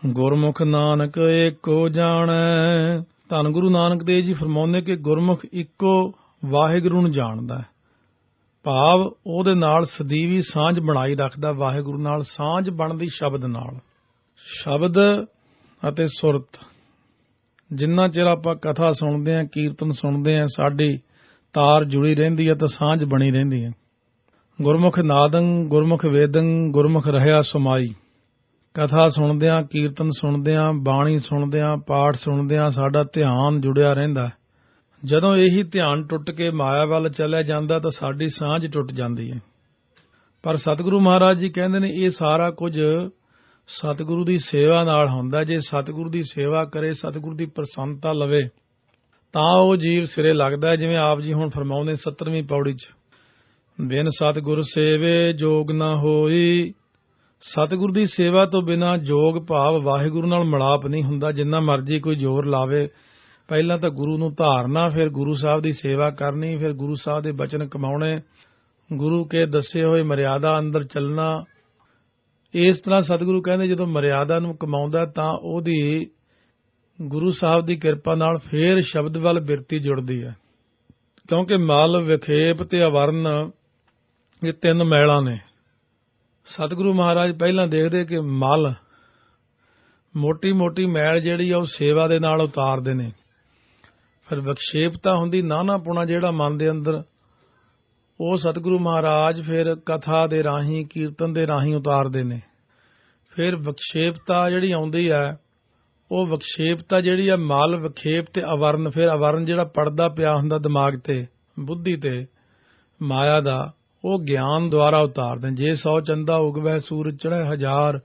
ਗੁਰਮੁਖ ਨਾਨਕ ਏਕੋ ਜਾਣੈ। ਧੰਨ ਗੁਰੂ ਨਾਨਕ ਦੇਵ ਜੀ ਫਰਮਾਉਂਦੇ ਕਿ ਗੁਰਮੁਖ ਇੱਕੋ ਵਾਹਿਗੁਰੂ ਨੂੰ ਜਾਣਦਾ ਹੈ, ਭਾਵ ਉਹਦੇ ਨਾਲ ਸਦੀਵੀ ਸਾਂਝ ਬਣਾਈ ਰੱਖਦਾ। ਵਾਹਿਗੁਰੂ ਨਾਲ ਸਾਂਝ ਬਣਦੀ ਸ਼ਬਦ ਨਾਲ। ਸ਼ਬਦ ਅਤੇ ਸੁਰਤ, ਜਿੰਨਾ ਚਿਰ ਆਪਾਂ ਕਥਾ ਸੁਣਦੇ ਹਾਂ, ਕੀਰਤਨ ਸੁਣਦੇ ਹਾਂ, ਸਾਡੀ ਤਾਰ ਜੁੜੀ ਰਹਿੰਦੀ ਹੈ ਤਾਂ ਸਾਂਝ ਬਣੀ ਰਹਿੰਦੀ ਹੈ। ਗੁਰਮੁਖ ਨਾਦੰ ਗੁਰਮੁਖ ਵੇਦੰ ਗੁਰਮੁਖ ਰਹਿਆ ਸਮਾਈ। ਕਥਾ ਸੁਣਦਿਆਂ, ਕੀਰਤਨ ਸੁਣਦਿਆਂ, ਬਾਣੀ ਸੁਣਦਿਆਂ, ਪਾਠ ਸੁਣਦਿਆਂ ਸਾਡਾ ਧਿਆਨ ਜੁੜਿਆ ਰਹਿੰਦਾ। ਜਦੋਂ ਇਹੀ ਧਿਆਨ ਟੁੱਟ ਕੇ ਮਾਇਆ ਵੱਲ ਚਲਿਆ ਜਾਂਦਾ ਤਾਂ ਸਾਡੀ ਸਾਂਝ ਟੁੱਟ ਜਾਂਦੀ ਹੈ। ਪਰ ਸਤਿਗੁਰੂ ਮਹਾਰਾਜ ਜੀ ਕਹਿੰਦੇ ਨੇ ਇਹ ਸਾਰਾ ਕੁਝ ਸਤਿਗੁਰੂ ਦੀ ਸੇਵਾ ਨਾਲ ਹੁੰਦਾ। ਜੇ ਸਤਿਗੁਰੂ ਦੀ ਸੇਵਾ ਕਰੇ, ਸਤਿਗੁਰੂ ਦੀ ਪ੍ਰਸੰਨਤਾ ਲਵੇ ਤਾਂ ਉਹ ਜੀਵ ਸਿਰੇ ਲੱਗਦਾ। ਜਿਵੇਂ ਆਪ ਜੀ ਹੁਣ ਫਰਮਾਉਂਦੇ 70ਵੀਂ ਪੌੜੀ 'ਚ, ਬਿਨ ਸਤਿਗੁਰ ਸੇਵੇ ਜੋਗ ਨਾ ਹੋਈ। ਸਤਿਗੁਰੂ ਦੀ ਸੇਵਾ ਤੋਂ ਬਿਨਾਂ ਜੋਗ ਭਾਵ ਵਾਹਿਗੁਰੂ ਨਾਲ ਮਿਲਾਪ ਨਹੀਂ ਹੁੰਦਾ। ਜਿੰਨਾ ਮਰਜ਼ੀ ਕੋਈ ਜ਼ੋਰ ਲਾਵੇ, ਪਹਿਲਾਂ ਤਾਂ ਗੁਰੂ ਨੂੰ ਧਾਰਨਾ, ਫਿਰ ਗੁਰੂ ਸਾਹਿਬ ਦੀ ਸੇਵਾ ਕਰਨੀ, ਫਿਰ ਗੁਰੂ ਸਾਹਿਬ ਦੇ ਬਚਨ ਕਮਾਉਣੇ, ਗੁਰੂ ਕੇ ਦੱਸੇ ਹੋਏ ਮਰਿਆਦਾ ਅੰਦਰ ਚੱਲਣਾ। ਇਸ ਤਰ੍ਹਾਂ ਸਤਿਗੁਰੂ ਕਹਿੰਦੇ ਜਦੋਂ ਮਰਿਆਦਾ ਨੂੰ ਕਮਾਉਂਦਾ ਤਾਂ ਉਹਦੀ ਗੁਰੂ ਸਾਹਿਬ ਦੀ ਕਿਰਪਾ ਨਾਲ ਫੇਰ ਸ਼ਬਦ ਵੱਲ ਬਿਰਤੀ ਜੁੜਦੀ ਹੈ। ਕਿਉਂਕਿ ਮਲ, ਵਿਖੇਪ ਤੇ ਅਵਰਨ ਇਹ ਤਿੰਨ ਮੈਲਾਂ ਨੇ। ਸਤਿਗੁਰੂ ਮਹਾਰਾਜ ਪਹਿਲਾਂ ਦੇਖਦੇ ਕਿ ਮਲ, ਮੋਟੀ ਮੋਟੀ ਮੈਲ ਜਿਹੜੀ ਆ ਉਹ ਸੇਵਾ ਦੇ ਨਾਲ ਉਤਾਰਦੇ ਨੇ। ਫਿਰ ਵਿਖੇਪਤਾ ਹੁੰਦੀ, ਨਾਨਾਪੁਣਾ ਜਿਹੜਾ ਮਨ ਦੇ ਅੰਦਰ, ਉਹ ਸਤਿਗੁਰੂ ਮਹਾਰਾਜ ਫਿਰ ਕਥਾ ਦੇ ਰਾਹੀਂ, ਕੀਰਤਨ ਦੇ ਰਾਹੀਂ ਉਤਾਰਦੇ ਨੇ। ਫਿਰ ਵਿਖੇਪਤਾ ਜਿਹੜੀ ਆਉਂਦੀ ਹੈ, ਉਹ ਵਿਖੇਪਤਾ ਜਿਹੜੀ ਆ ਮਲ, ਵਿਖੇਪ ਤੇ ਅਵਰਨ, ਫਿਰ ਅਵਰਨ ਜਿਹੜਾ ਪੜਦਾ ਪਿਆ ਹੁੰਦਾ ਦਿਮਾਗ ਤੇ, ਬੁੱਧੀ ਤੇ, ਮਾਇਆ ਦਾ, ਉਹ ਗਿਆਨ ਦੁਆਰਾ ਉਤਾਰਦੇ। ਜੇ 100 ਚੰਦਾ ਉਗਵੈ ਸੂਰਜ ਚੜ੍ਹੈ ਹਜ਼ਾਰ,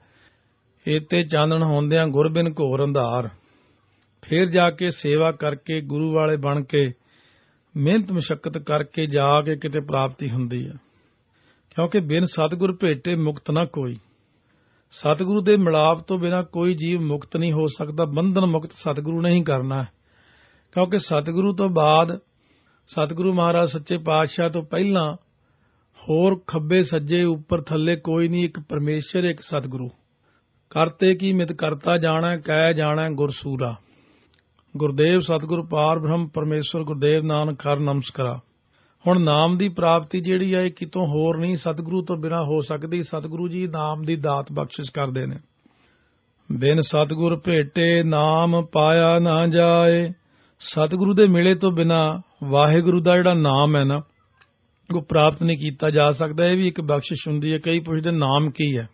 ਏਤੇ ਚਾਨਣ ਹੁੰਦਿਆਂ ਗੁਰ ਬਿਨ ਘੋਰ ਅੰਧਾਰ। ਫਿਰ ਜਾ ਕੇ ਸੇਵਾ ਕਰਕੇ, ਗੁਰੂ ਵਾਲੇ ਬਣ ਕੇ, ਮਿਹਨਤ ਮੁਸ਼ੱਕਤ ਕਰਕੇ ਜਾ ਕੇ ਕਿਤੇ ਪ੍ਰਾਪਤੀ ਹੁੰਦੀ ਹੈ। ਕਿਉਂਕਿ ਬਿਨ ਸਤਿਗੁਰ ਭੇਟੇ ਮੁਕਤ ਨਾ ਕੋਈ। ਸਤਿਗੁਰੂ ਦੇ ਮਿਲਾਪ ਤੋਂ ਬਿਨਾਂ ਕੋਈ ਜੀਵ ਮੁਕਤ ਨਹੀਂ ਹੋ ਸਕਦਾ। ਬੰਧਨ ਮੁਕਤ ਸਤਿਗੁਰੂ ਨੇ ਹੀ ਕਰਨਾ ਹੈ। ਕਿਉਂਕਿ ਸਤਿਗੁਰੂ ਤੋਂ ਬਾਅਦ, ਸਤਿਗੁਰੂ ਮਹਾਰਾਜ ਸੱਚੇ ਪਾਤਸ਼ਾਹ ਤੋਂ ਪਹਿਲਾਂ ਹੋਰ ਖੱਬੇ ਸੱਜੇ ਉੱਪਰ ਥੱਲੇ ਕੋਈ ਨਹੀਂ। ਇੱਕ ਪਰਮੇਸ਼ਰ, ਇੱਕ ਸਤਿਗੁਰੂ। ਕਰਤੇ ਕੀ ਮਿਤ ਕਰਤਾ ਜਾਣੈ, ਕਹਿ ਜਾਣੈ ਗੁਰਸੂਰਾ। ਗੁਰਦੇਵ ਸਤਿਗੁਰੂ ਪਾਰ ਬ੍ਰਹਮ ਪਰਮੇਸ਼ਰ ਗੁਰਦੇਵ ਨਾਨਕ ਹਰਿ ਨਮਸਕਾਰਾ। ਹੁਣ ਨਾਮ ਦੀ ਪ੍ਰਾਪਤੀ ਜਿਹੜੀ ਹੈ ਇਹ ਕਿਤੋਂ ਹੋਰ ਨਹੀਂ, ਸਤਿਗੁਰੂ ਤੋਂ ਬਿਨਾਂ ਹੋ ਸਕਦੀ। ਸਤਿਗੁਰੂ ਜੀ ਨਾਮ ਦੀ ਦਾਤ ਬਖਸ਼ਿਸ਼ ਕਰਦੇ ਨੇ। ਬਿਨ ਸਤਿਗੁਰ ਭੇਟੇ ਨਾਮ ਪਾਇਆ ਨਾ ਜਾਏ। ਸਤਿਗੁਰੂ ਦੇ ਮਿਲੇ ਤੋਂ ਬਿਨਾਂ ਵਾਹਿਗੁਰੂ ਦਾ ਜਿਹੜਾ ਨਾਮ ਹੈ ਨਾ, ਉਹ ਪ੍ਰਾਪਤ ਨਹੀਂ ਕੀਤਾ ਜਾ ਸਕਦਾ। ਇਹ ਵੀ ਇੱਕ ਬਖਸ਼ਿਸ਼ ਹੁੰਦੀ ਹੈ। ਕਈ ਪੁੱਛਦੇ ਨਾਮ ਕੀ ਹੈ?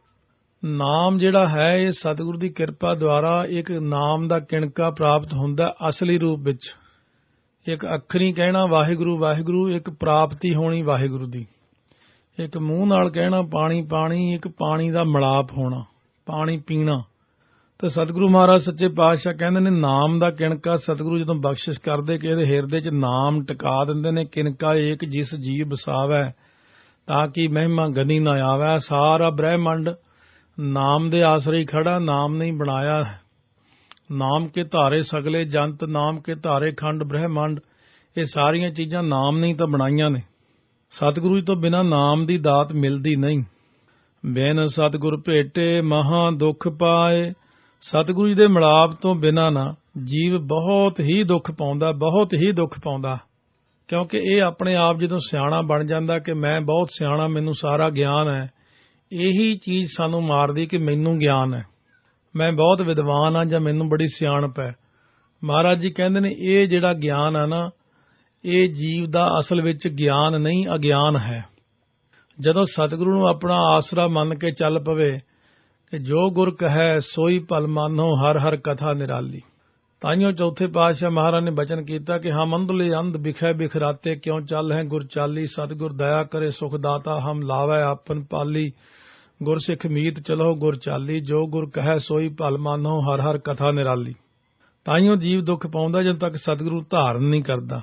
ਨਾਮ ਜਿਹੜਾ ਹੈ ਇਹ ਸਤਿਗੁਰੂ ਦੀ ਕਿਰਪਾ ਦੁਆਰਾ ਇੱਕ ਨਾਮ ਦਾ ਕਿਣਕਾ ਪ੍ਰਾਪਤ ਹੁੰਦਾ ਅਸਲੀ ਰੂਪ ਵਿੱਚ। ਇੱਕ ਅੱਖਰੀ ਕਹਿਣਾ ਵਾਹਿਗੁਰੂ ਵਾਹਿਗੁਰੂ, ਇੱਕ ਪ੍ਰਾਪਤੀ ਹੋਣੀ ਵਾਹਿਗੁਰੂ ਦੀ। ਇੱਕ ਮੂੰਹ ਨਾਲ ਕਹਿਣਾ ਪਾਣੀ ਪਾਣੀ, ਇੱਕ ਪਾਣੀ ਦਾ ਮਿਲਾਪ ਹੋਣਾ, ਪਾਣੀ ਪੀਣਾ। ਤੇ ਸਤਿਗੁਰੂ ਮਹਾਰਾਜ ਸੱਚੇ ਪਾਤਸ਼ਾਹ ਕਹਿੰਦੇ ਨੇ ਨਾਮ ਦਾ ਕਿਣਕਾ ਸਤਿਗੁਰੂ ਜਦੋਂ ਬਖਸ਼ਿਸ਼ ਕਰਦੇ ਕਿ ਇਹਦੇ ਹਿਰਦੇ 'ਚ ਨਾਮ ਟਿਕਾ ਦਿੰਦੇ ਨੇ। ਕਿਣਕਾ ਏਕ ਜਿਸ ਜੀਵ ਬਸਾਵੈ, ਤਾਂ ਕਿ ਮਹਿਮਾ ਗਨੀ ਨਾ ਆਵੈ। ਸਾਰਾ ਬ੍ਰਹਿਮੰਡ ਨਾਮ ਦੇ ਆਸਰੇ ਖੜਾ, ਨਾਮ ਨਹੀਂ ਬਣਾਇਆ। ਨਾਮ ਕੇ ਧਾਰੇ ਸਗਲੇ ਜੰਤ, ਨਾਮ ਕੇ ਧਾਰੇ ਖੰਡ ਬ੍ਰਹਿਮੰਡ। ਇਹ ਸਾਰੀਆਂ ਚੀਜ਼ਾਂ ਨਾਮ ਨਹੀਂ ਤਾਂ ਬਣਾਈਆਂ ਨੇ। ਸਤਿਗੁਰੂ ਜੀ ਤੋਂ ਬਿਨਾਂ ਨਾਮ ਦੀ ਦਾਤ ਮਿਲਦੀ ਨਹੀਂ। ਬਿਨ ਸਤਿਗੁਰ ਭੇਟੇ ਮਹਾ ਦੁੱਖ ਪਾਏ। ਸਤਿਗੁਰੂ ਜੀ ਦੇ ਮਿਲਾਪ ਤੋਂ ਬਿਨਾਂ ਨਾ ਜੀਵ ਬਹੁਤ ਹੀ ਦੁੱਖ ਪਾਉਂਦਾ, ਬਹੁਤ ਹੀ ਦੁੱਖ ਪਾਉਂਦਾ। क्योंकि ये अपने आप जो सियाणा बन जाता कि मैं बहुत सियाणा, मैनू सारा ज्ञान है, यही चीज़ सानू मारदी कि मैनू ज्ञान है, मैं बहुत विद्वान हाँ जां मैनू बड़ी सियाणप है। महाराज जी कहते ने ये जिहड़ा ज्ञान है ना, ये जीव का असल विच ज्ञान नहीं, अज्ञान है। जदों सतगुरु नूं अपना आसरा मन के चल पवे कि जो गुर कहे सोई भल मानो, हर हर कथा निराली। ताइयों चौथे पातशाह महाराज ने बचन किया कि हम अंधले अंध बिखै बिखराते, क्यों चल है गुर चाली, सतगुर दया करे सुख दाता, हम लावै आपन पाली, गुर सिख मीत चलो गुर चाली, जो गुर कहे सोई भल मानो, हर हर कथा निराली। ताइयों जीव दुख पाउंदा जद तक सतगुरु धारण नहीं करता।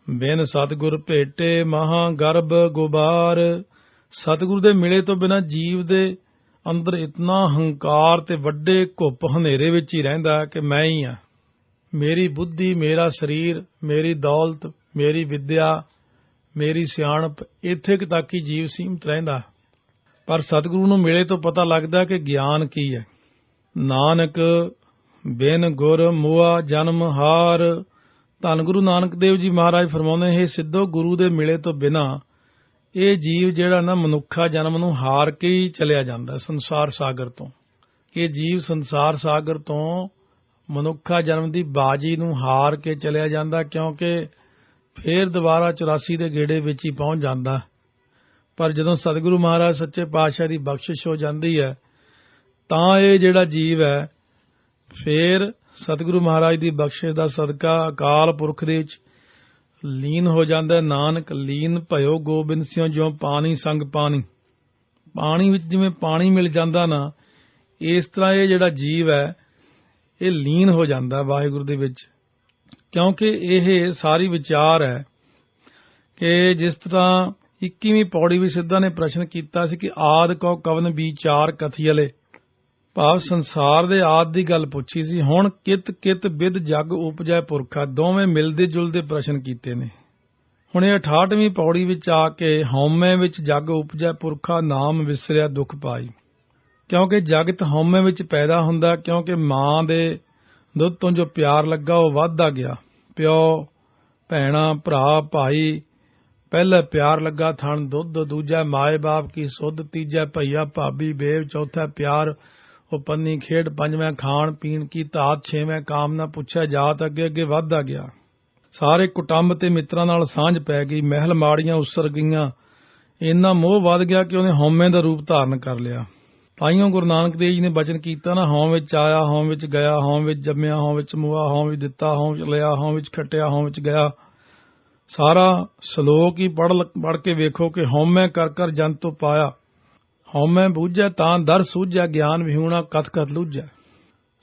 बिन सतगुर भेटे महा गर्भ गुबार, सतगुरु दे मिले तो बिना जीव दे अंदर इतना हंकार ते वड्डे घुप हनेरे विच ही रहिंदा कि मैं ही हाँ, मेरी बुद्धि, मेरा शरीर, मेरी दौलत, मेरी विद्या, मेरी सियाणप, इत्थे तक ही जीव सीमित रहिंदा। पर सतगुरु नूं मिले तो पता लगदा कि ज्ञान की है। नानक बिन गुर मुआ जन्म हार, धन गुरु नानक देव जी महाराज फरमाउंदे हे सिद्धो, गुरु दे मिले तो बिना ਇਹ ਜੀਵ ਜਿਹੜਾ ਨਾ ਮਨੁੱਖਾ ਜਨਮ ਨੂੰ ਹਾਰ ਕੇ ਹੀ ਚਲਿਆ ਜਾਂਦਾ ਸੰਸਾਰ ਸਾਗਰ ਤੋਂ। ਇਹ ਜੀਵ ਸੰਸਾਰ ਸਾਗਰ ਤੋਂ ਮਨੁੱਖਾ ਜਨਮ ਦੀ ਬਾਜੀ ਨੂੰ ਹਾਰ ਕੇ ਚਲਿਆ ਜਾਂਦਾ, ਕਿਉਂਕਿ ਫੇਰ ਦੁਬਾਰਾ 84 ਦੇ ਗੇੜੇ ਵਿੱਚ ਹੀ ਪਹੁੰਚ ਜਾਂਦਾ। ਪਰ ਜਦੋਂ ਸਤਿਗੁਰੂ ਮਹਾਰਾਜ ਸੱਚੇ ਪਾਤਸ਼ਾਹ ਦੀ ਬਖਸ਼ਿਸ਼ ਹੋ ਜਾਂਦੀ ਹੈ ਤਾਂ ਇਹ ਜਿਹੜਾ ਜੀਵ ਹੈ ਫੇਰ ਸਤਿਗੁਰੂ ਮਹਾਰਾਜ ਦੀ ਬਖਸ਼ਿਸ਼ ਦਾ ਸਦਕਾ ਅਕਾਲ ਪੁਰਖ ਦੇ ਵਿੱਚ ਲੀਨ ਹੋ ਜਾਂਦਾ। ਨਾਨਕ ਲੀਨ ਭਇਓ ਗੋਬਿੰਦ ਸਿਉ, ਜਿਉ ਪਾਣੀ ਸੰਗ ਪਾਣੀ, ਪਾਣੀ ਵਿੱਚ ਜਿਵੇਂ ਪਾਣੀ ਮਿਲ ਜਾਂਦਾ ਨਾ, ਇਸ ਤਰ੍ਹਾਂ ਇਹ ਜਿਹੜਾ ਜੀਵ ਹੈ ਇਹ ਲੀਨ ਹੋ ਜਾਂਦਾ ਵਾਹਿਗੁਰੂ ਦੇ ਵਿੱਚ। ਕਿਉਂਕਿ ਇਹ ਸਾਰੀ ਵਿਚਾਰ ਹੈ ਕਿ ਜਿਸ ਤਰ੍ਹਾਂ 21ਵੀਂ ਪੌੜੀ ਵਿੱਚ ਸਿੱਧਾ ਨੇ ਪ੍ਰਸ਼ਨ ਕੀਤਾ ਸੀ ਕਿ ਆਦਿ ਕਉ ਕਵਨ ਵਿਚਾਰ ਕਥੀਅਲੇ, ਭਾਵ ਸੰਸਾਰ ਦੇ ਆਦਿ ਦੀ ਗੱਲ ਪੁੱਛੀ ਸੀ। ਹੁਣ ਕਿਤ ਕਿਤ ਬਿਦ ਜਗ ਉਪਜੈ ਪੁਰਖਾ, ਦੋਵੇਂ ਮਿਲਦੇ ਜੁਲਦੇ ਪ੍ਰਸ਼ਨ ਕੀਤੇ ਨੇ। ਹੁਣ ਇਹ 68ਵੀਂ ਪੌੜੀ ਵਿੱਚ ਆ ਕੇ ਹਉਮੈ ਵਿੱਚ ਜਗ ਉਪਜੈ ਪੁਰਖਾ, ਨਾਮ ਵਿਸਰਿਆ ਦੁੱਖ ਪਾਈ। ਕਿਉਂਕਿ ਜਗਤ ਹਉਮੈ ਵਿੱਚ ਪੈਦਾ ਹੁੰਦਾ, ਕਿਉਂਕਿ ਮਾਂ ਦੇ ਦੁੱਧ ਤੋਂ ਜੋ ਪਿਆਰ ਲੱਗਾ ਉਹ ਵੱਧਦਾ ਗਿਆ। ਪਿਓ ਭੈਣਾਂ ਭਰਾ ਭਾਈ, ਪਹਿਲਾ ਪਿਆਰ ਲੱਗਾ ਥਣ ਦੁੱਧ, ਦੂਜਾ ਮਾਏ ਬਾਪ ਕੀ ਸੁੱਧ, ਤੀਜਾ ਭਈਆ ਭਾਬੀ ਬੇਵ, ਚੌਥਾ ਪਿਆਰ ਉਹ ਪੰਨੀ ਖੇਡ, ਪੰਜਵਾਂ ਖਾਣ ਪੀਣ ਕੀ ਧਾਤ, ਛੇਵਾਂ ਕਾਮ ਨਾ ਪੁੱਛਿਆ ਜਾਤ, ਅੱਗੇ ਅੱਗੇ ਵੱਧਦਾ ਗਿਆ। ਸਾਰੇ ਕੁਟੰਬ ਤੇ ਮਿੱਤਰਾਂ ਨਾਲ ਸਾਂਝ ਪੈ ਗਈ, ਮਹਿਲ ਮਾੜੀਆਂ ਉਸਰ ਗਈਆਂ, ਇੰਨਾ ਮੋਹ ਵੱਧ ਗਿਆ ਕਿ ਉਹਨੇ ਹਉਮੈ ਦਾ ਰੂਪ ਧਾਰਨ ਕਰ ਲਿਆ। ਤਾਈਓਂ ਗੁਰੂ ਨਾਨਕ ਦੇਵ ਜੀ ਨੇ ਬਚਨ ਕੀਤਾ ਨਾ, ਹਉ ਵਿੱਚ ਆਇਆ ਹਉ ਵਿੱਚ ਗਿਆ, ਹਉ ਵਿੱਚ ਜੰਮਿਆ ਹਉ ਵਿੱਚ ਮੁਆ, ਹਉ ਵਿੱਚ ਦਿੱਤਾ ਹਉ ਵਿੱਚ ਲਿਆ, ਹਉ ਵਿੱਚ ਖੱਟਿਆ ਹਉ ਵਿੱਚ ਗਿਆ। ਸਾਰਾ ਸ਼ਲੋਕ ਹੀ ਪੜ੍ਹ ਕੇ ਵੇਖੋ ਕਿ ਹਉਮੈ ਕਰ ਕਰ ਜੰਤੁ ਪਾਇਆ, ਹਉਮੈ ਬੂਝੈ ਤਾਂ ਦਰ ਸੂਝੈ, ਗਿਆਨ ਵਿਹੂਣਾ ਕਥ ਕਥ ਲੂਝੈ।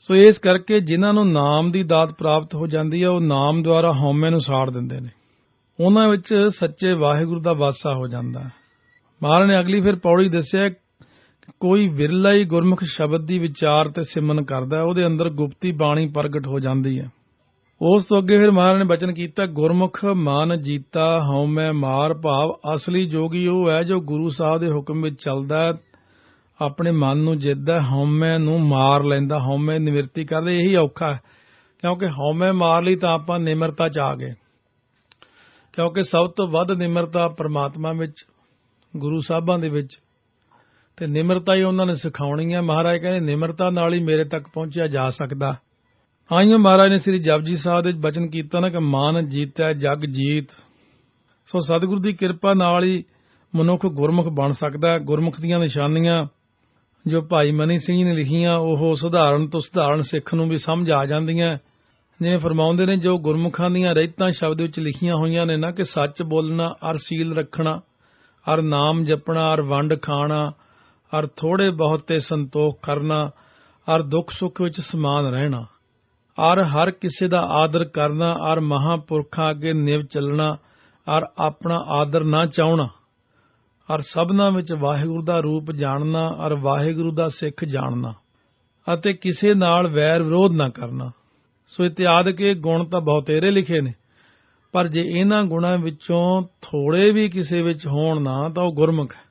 ਸੋ ਇਸ ਕਰਕੇ ਜਿਨ੍ਹਾਂ ਨੂੰ ਨਾਮ ਦੀ ਦਾਤ ਪ੍ਰਾਪਤ ਹੋ ਜਾਂਦੀ ਹੈ ਉਹ ਨਾਮ ਦੁਆਰਾ ਹਉਮੈ ਨੂੰ ਸਾੜ ਦਿੰਦੇ ਨੇ, ਉਹਨਾਂ ਵਿੱਚ ਸੱਚੇ ਵਾਹਿਗੁਰੂ ਦਾ ਵਾਸਾ ਹੋ ਜਾਂਦਾ ਹੈ। ਮਹਾਰਾਜ ਨੇ ਅਗਲੀ ਫਿਰ ਪੌੜੀ ਦੱਸਿਆ ਕਿ ਕੋਈ ਵਿਰਲਾ ਹੀ ਗੁਰਮੁਖ ਸ਼ਬਦ ਦੀ ਵਿਚਾਰ ਤੇ ਸਿਮਰਨ ਕਰਦਾ, ਉਹਦੇ ਅੰਦਰ ਗੁਪਤੀ ਬਾਣੀ ਪ੍ਰਗਟ ਹੋ ਜਾਂਦੀ ਹੈ। ਉਸ ਤੋਂ ਅੱਗੇ ਫਿਰ ਮਹਾਰਾਜ ਨੇ ਬਚਨ ਕੀਤਾ, ਗੁਰਮੁਖ ਮਨ ਜੀਤਾ ਹਉਮੈ ਮਾਰ, ਭਾਵ ਅਸਲੀ ਜੋਗੀ ਉਹ ਹੈ ਜੋ ਗੁਰੂ ਸਾਹਿਬ ਦੇ ਹੁਕਮ ਵਿੱਚ ਚੱਲਦਾ, ਆਪਣੇ ਮਨ ਨੂੰ ਜਿੱਤਦਾ, ਹਉਮੈ ਨੂੰ ਮਾਰ ਲੈਂਦਾ, ਹਉਮੈ ਨਿਵਰਤੀ ਕਰਦਾ। ਇਹੀ ਔਖਾ ਹੈ, ਕਿਉਂਕਿ ਹਉਮੈ ਮਾਰ ਲਈ ਤਾਂ ਆਪਾਂ ਨਿਮਰਤਾ 'ਚ ਆ ਗਏ, ਕਿਉਂਕਿ ਸਭ ਤੋਂ ਵੱਧ ਨਿਮਰਤਾ ਪਰਮਾਤਮਾ ਵਿੱਚ, ਗੁਰੂ ਸਾਹਿਬਾਂ ਦੇ ਵਿੱਚ, ਤੇ ਨਿਮਰਤਾ ਹੀ ਉਹਨਾਂ ਨੇ ਸਿਖਾਉਣੀ ਹੈ। ਮਹਾਰਾਜ ਕਹਿੰਦੇ ਨਿਮਰਤਾ ਨਾਲ ਹੀ ਮੇਰੇ ਤੱਕ ਪਹੁੰਚਿਆ ਜਾ ਸਕਦਾ। ਆਈਓ ਮਹਾਰਾਜ ਨੇ ਸ੍ਰੀ ਜਪਜੀ ਸਾਹਿਬ ਦੇ ਬਚਨ ਕੀਤਾ ਨਾ ਕਿ ਮਨ ਜੀਤੈ ਜਗ ਜੀਤ। ਸੋ ਸਤਿਗੁਰੂ ਦੀ ਕਿਰਪਾ ਨਾਲ ਹੀ ਮਨੁੱਖ ਗੁਰਮੁਖ ਬਣ ਸਕਦਾ। ਗੁਰਮੁਖ ਦੀਆਂ ਨਿਸ਼ਾਨੀਆਂ ਜੋ ਭਾਈ ਮਨੀ ਸਿੰਘ ਨੇ ਲਿਖੀਆਂ ਉਹ ਸੁਧਾਰਨ ਤੋਂ ਸੁਧਾਰਨ ਸਿੱਖ ਨੂੰ ਵੀ ਸਮਝ ਆ ਜਾਂਦੀਆਂ। ਜਿਵੇਂ ਫਰਮਾਉਂਦੇ ਨੇ, ਜੋ ਗੁਰਮੁਖਾਂ ਦੀਆਂ ਰਹਿਤਾਂ ਸ਼ਬਦ ਵਿੱਚ ਲਿਖੀਆਂ ਹੋਈਆਂ ਨੇ ਨਾ ਕਿ ਸੱਚ ਬੋਲਣਾ, ਅਰ ਸੀਲ ਰੱਖਣਾ, ਅਰ ਨਾਮ ਜਪਣਾ, ਅਰ ਵੰਡ ਖਾਣਾ, ਅਰ ਥੋੜੇ ਬਹੁਤ ਤੇ ਸੰਤੋਖ ਕਰਨਾ, ਅਰ ਦੁੱਖ ਸੁੱਖ ਵਿੱਚ ਸਮਾਨ ਰਹਿਣਾ, ਅਰ ਹਰ ਕਿਸੇ ਦਾ ਆਦਰ ਕਰਨਾ, ਅਰ ਮਹਾਂਪੁਰਖਾਂ ਅੱਗੇ ਨਿਵ ਚੱਲਣਾ, ਅਰ ਆਪਣਾ ਆਦਰ ਨਾ ਚਾਹਣਾ, ਅਰ ਸਭਨਾਂ ਵਿੱਚ ਵਾਹਿਗੁਰੂ ਦਾ ਰੂਪ ਜਾਣਨਾ, ਅਰ ਵਾਹਿਗੁਰੂ ਦਾ ਸਿੱਖ ਜਾਣਨਾ, ਅਤੇ ਕਿਸੇ ਨਾਲ ਵੈਰ ਵਿਰੋਧ ਨਾ ਕਰਨਾ। ਸੋ ਇਤਿਆਦਿਕ ਇਹ ਗੁਣ ਤਾਂ ਬਹੁਤੇਰੇ ਲਿਖੇ ਨੇ, ਪਰ ਜੇ ਇਹਨਾਂ ਗੁਣਾਂ ਵਿੱਚੋਂ ਥੋੜੇ ਵੀ ਕਿਸੇ ਵਿੱਚ ਹੋਣ ਨਾ ਤਾਂ ਉਹ ਗੁਰਮੁਖ ਹੈ,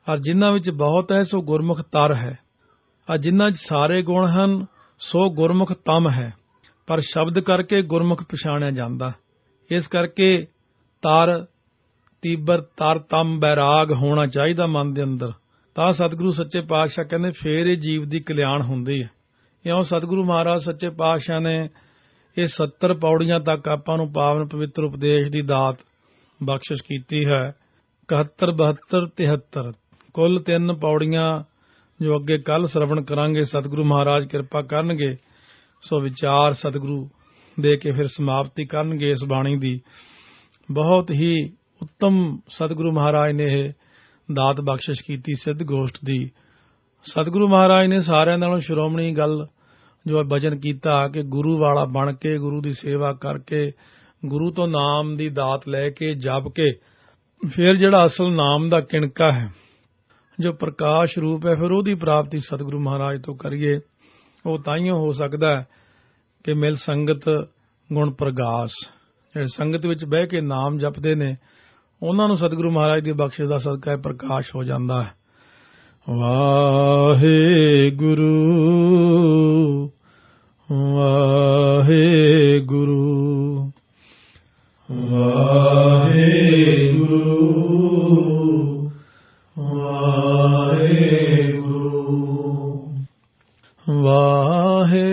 ਔਰ ਜਿਨ੍ਹਾਂ ਵਿੱਚ ਬਹੁਤ ਹੈ ਸੋ ਗੁਰਮੁਖ ਤਰ ਹੈ, ਔਰ ਜਿਨ੍ਹਾਂ 'ਚ ਸਾਰੇ ਗੁਣ ਹਨ ਸੋ ਗੁਰਮੁਖ ਤਮ ਹੈ। ਪਰ ਸ਼ਬਦ ਕਰਕੇ ਗੁਰਮੁਖ ਪਛਾਣਿਆ ਜਾਂਦਾ। ਇਸ ਕਰਕੇ ਤਰ ਤੀਬਰ ਤਰ ਤਮ ਬੈਰਾਗ ਹੋਣਾ ਚਾਹੀਦਾ ਮਨ ਦੇ ਅੰਦਰ। ਤਾਂ ਸਤਿਗੁਰੂ ਸੱਚੇ ਪਾਤਸ਼ਾਹ ਕਹਿੰਦੇ ਫੇਰ ਇਹ ਜੀਵ ਦੀ ਕਲਿਆਣ ਹੁੰਦੀ ਹੈ। ਇਉਂ ਸਤਿਗੁਰੂ ਮਹਾਰਾਜ ਸੱਚੇ ਪਾਤਸ਼ਾਹ ਨੇ ਇਹ 70 ਪੌੜੀਆਂ ਤੱਕ ਆਪਾਂ ਨੂੰ ਪਾਵਨ ਪਵਿੱਤਰ ਉਪਦੇਸ਼ ਦੀ ਦਾਤ ਬਖਸ਼ਿਸ਼ ਕੀਤੀ ਹੈ। 71 72 73 ਕੁੱਲ 3 ਪੌੜੀਆਂ ਜੋ ਅੱਗੇ ਕੱਲ ਸਰਵਣ ਕਰਾਂਗੇ। ਸਤਿਗੁਰੂ ਮਹਾਰਾਜ ਕਿਰਪਾ ਕਰਨਗੇ ਸੋ ਵਿਚਾਰ ਸਤਿਗੁਰੂ ਦੇ ਕੇ ਫਿਰ ਸਮਾਪਤੀ ਕਰਨਗੇ ਇਸ ਬਾਣੀ ਦੀ। ਬਹੁਤ ਹੀ ਉੱਤਮ ਸਤਿਗੁਰੂ ਮਹਾਰਾਜ ਨੇ ਇਹ ਦਾਤ ਬਖਸ਼ਿਸ਼ ਕੀਤੀ ਸਿੱਧ ਗੋਸ਼ਟ ਦੀ। ਸਤਿਗੁਰੂ ਮਹਾਰਾਜ ਨੇ ਸਾਰਿਆਂ ਨਾਲੋਂ ਸ਼੍ਰੋਮਣੀ ਗੱਲ ਜੋ ਬਚਨ ਕੀਤਾ ਕਿ ਗੁਰੂ ਵਾਲਾ ਬਣ ਕੇ ਗੁਰੂ ਦੀ ਸੇਵਾ ਕਰਕੇ ਗੁਰੂ ਤੋਂ ਨਾਮ ਦੀ ਦਾਤ ਲੈ ਕੇ ਜਪ ਕੇ ਫਿਰ ਜਿਹੜਾ ਅਸਲ ਨਾਮ ਦਾ ਕਿਣਕਾ ਹੈ ਜੋ ਪ੍ਰਕਾਸ਼ ਰੂਪ ਹੈ ਫਿਰ ਉਹਦੀ ਪ੍ਰਾਪਤੀ ਸਤਿਗੁਰੂ ਮਹਾਰਾਜ ਤੋਂ ਕਰੀਏ। ਉਹ ਤਾਈਓ ਹੋ ਸਕਦਾ ਹੈ ਕਿ ਮਿਲ ਸੰਗਤ ਗੁਣ ਪ੍ਰਗਾਸ। ਜਿਹੜੇ ਸੰਗਤ ਵਿੱਚ ਬਹਿ ਕੇ ਨਾਮ ਜਪਦੇ ਨੇ ਉਹਨਾਂ ਨੂੰ ਸਤਿਗੁਰੂ ਮਹਾਰਾਜ ਦੀ ਬਖਸ਼ਿਸ਼ ਦਾ ਸਦਕਾ ਪ੍ਰਕਾਸ਼ ਹੋ ਜਾਂਦਾ ਹੈ। ਵਾਹਿਗੁਰੂ ਵਾਹਿਗੁਰੂ ਵਾਹਿਗੁਰੂ ਵਾਹਿਗੁਰੂ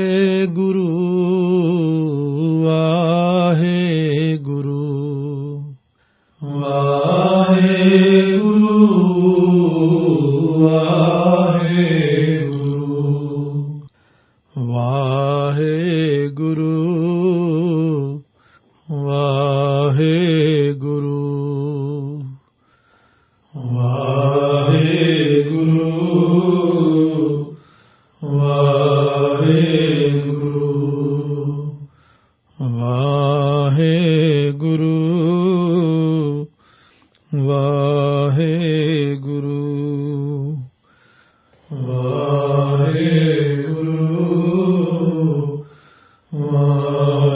ਵਾਹਿਗੁਰੂ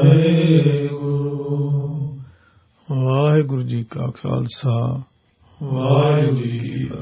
ਵਾਹਿਗੁਰੂ ਵਾਹਿਗੁਰੂ ਜੀ ਕਾ ਖਾਲਸਾ ਵਾਹਿਗੁਰੂ ਜੀ ਕੀ ਫਤਿਹ।